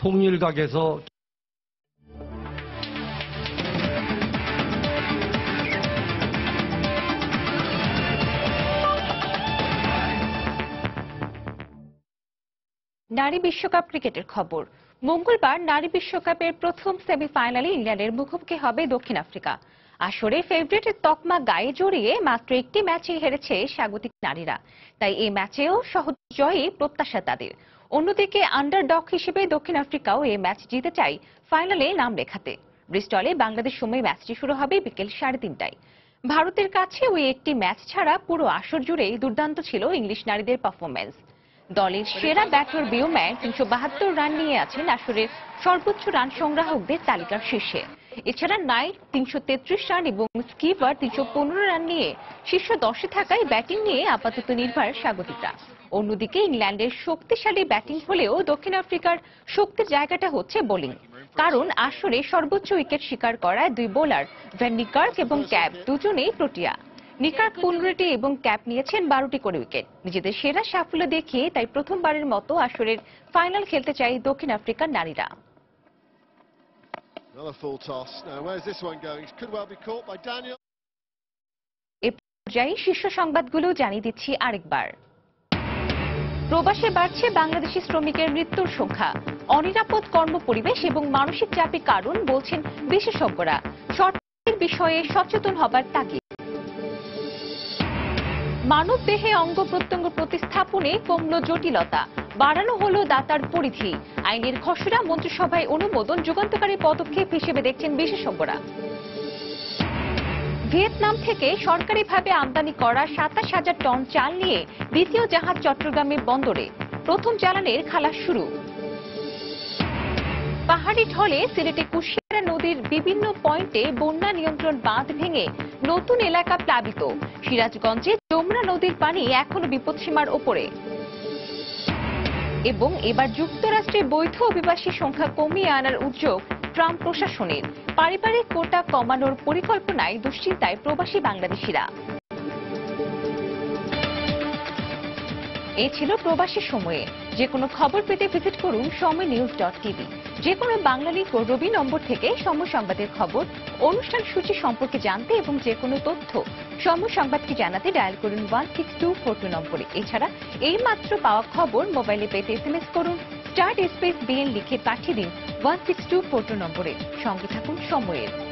নারী বিশ্বকাপ ক্রিকেটের খবর। মঙ্গলবার নারী বিশ্বকাপের প্রথম সেমিফাইনালে ইংল্যান্ডের মুখোমুখি হবে দক্ষিণ আফ্রিকা। আসরে ফেভারিটের তকমা গায়ে জড়িয়ে মাত্র একটি ম্যাচে হেরেছে স্বাগতিক নারীরা, তাই এই ম্যাচেও সহজ জয়ই প্রত্যাশা তাদের। অন্যদিকে আন্ডারডগ হিসেবে দক্ষিণ আফ্রিকাও এই ম্যাচ জিতে চায় ফাইনালে নাম লেখাতে। ব্রিস্টলে বাংলাদেশ সময় ম্যাচটি শুরু হবে বিকেল 3:30টায়। ভারতের কাছে ওই একটি ম্যাচ ছাড়া পুরো আসর জুড়েই দুর্দান্ত ছিল ইংলিশ নারীদের পারফরম্যান্স। দলের সেরা ব্যাটর বিউম্যান 372 রান নিয়ে আছেন আসরের সর্বোচ্চ রান সংগ্রাহকদের তালিকার শীর্ষে। এছাড়া নাইট 333 রান এবং স্কিপার 315 রান নিয়ে শীর্ষ 10-এ থাকায় ব্যাটিং নিয়ে আপাতত নির্ভর স্বাগতিকরা। অন্যদিকে ইংল্যান্ডের শক্তিশালী ব্যাটিং হলেও দক্ষিণ আফ্রিকার শক্তির জায়গাটা হচ্ছে বোলিং, কারণ আসরে সর্বোচ্চ উইকেট শিকার করা 2 বোলার ভ্যান নিকার্ক এবং ক্যাপ দুজনেই প্রোটিয়া। নিকার্ক 15টি এবং ক্যাপ নিয়েছেন 12টি করে উইকেট। নিজেদের সেরা সাফল্য দেখিয়ে তাই প্রথমবারের মতো আসরের ফাইনাল খেলতে চায় দক্ষিণ আফ্রিকার নারীরা। এ পর্যায়ে শীর্ষ সংবাদগুলো জানিয়ে দিচ্ছি আরেকবার। প্রবাসে বাড়ছে বাংলাদেশি শ্রমিকের মৃত্যুর সংখ্যা। অনিরাপদ কর্মপরিবেশ এবং মানসিক চাপের কারণ বলছেন বিশেষজ্ঞরা। সরকারের বিষয়ে সচেতন হবার তাগিদ। মানব দেহে অঙ্গ প্রত্যঙ্গ প্রতিস্থাপনে কমল জটিলতা, বাড়ানো হলো দাতার পরিধি। আইনের খসড়া মন্ত্রিসভায় অনুমোদন যুগান্তকারী পদক্ষেপ হিসেবে দেখছেন বিশেষজ্ঞরা। ভিয়েতনাম থেকে সরকারিভাবে আমদানি করা 27,000 টন চাল নিয়ে দ্বিতীয় জাহাজ চট্টগ্রামে বন্দরে, প্রথম চালানের খালাস শুরু। পাহাড়ি ঢলে সিলেটে কুশিয়ারা নদীর বিভিন্ন পয়েন্টে বন্যা নিয়ন্ত্রণ বাঁধ ভেঙে নতুন এলাকা প্লাবিত। সিরাজগঞ্জে যমুনা নদীর পানি এখনো বিপদসীমার ওপরে। এবং এবার যুক্তরাষ্ট্রে বৈধ অভিবাসী সংখ্যা কমিয়ে আনার উদ্যোগ ট্রাম্প প্রশাসনের। পারিবারিক কোটা কমানোর পরিকল্পনায় দুশ্চিন্তায় প্রবাসী বাংলাদেশিরা। এই ছিল প্রবাসী সময়ে। যে কোনো খবর পেতে ভিজিট করুন সময়নিউজ.tv। যে কোনো বাংলা লিঙ্ক ও রবি নম্বর থেকে সময় সংবাদের খবর, অনুষ্ঠান সূচি সম্পর্কে জানতে এবং যে কোনো তথ্য সময় সংবাদকে জানাতে ডায়াল করুন 16242 নম্বরে। এছাড়া এই মাত্র পাওয়া খবর মোবাইলে পেতে SMS করুন *BN লিখে পাঠিয়ে দিন 16242 নম্বরে। সঙ্গে থাকুন সময়ের।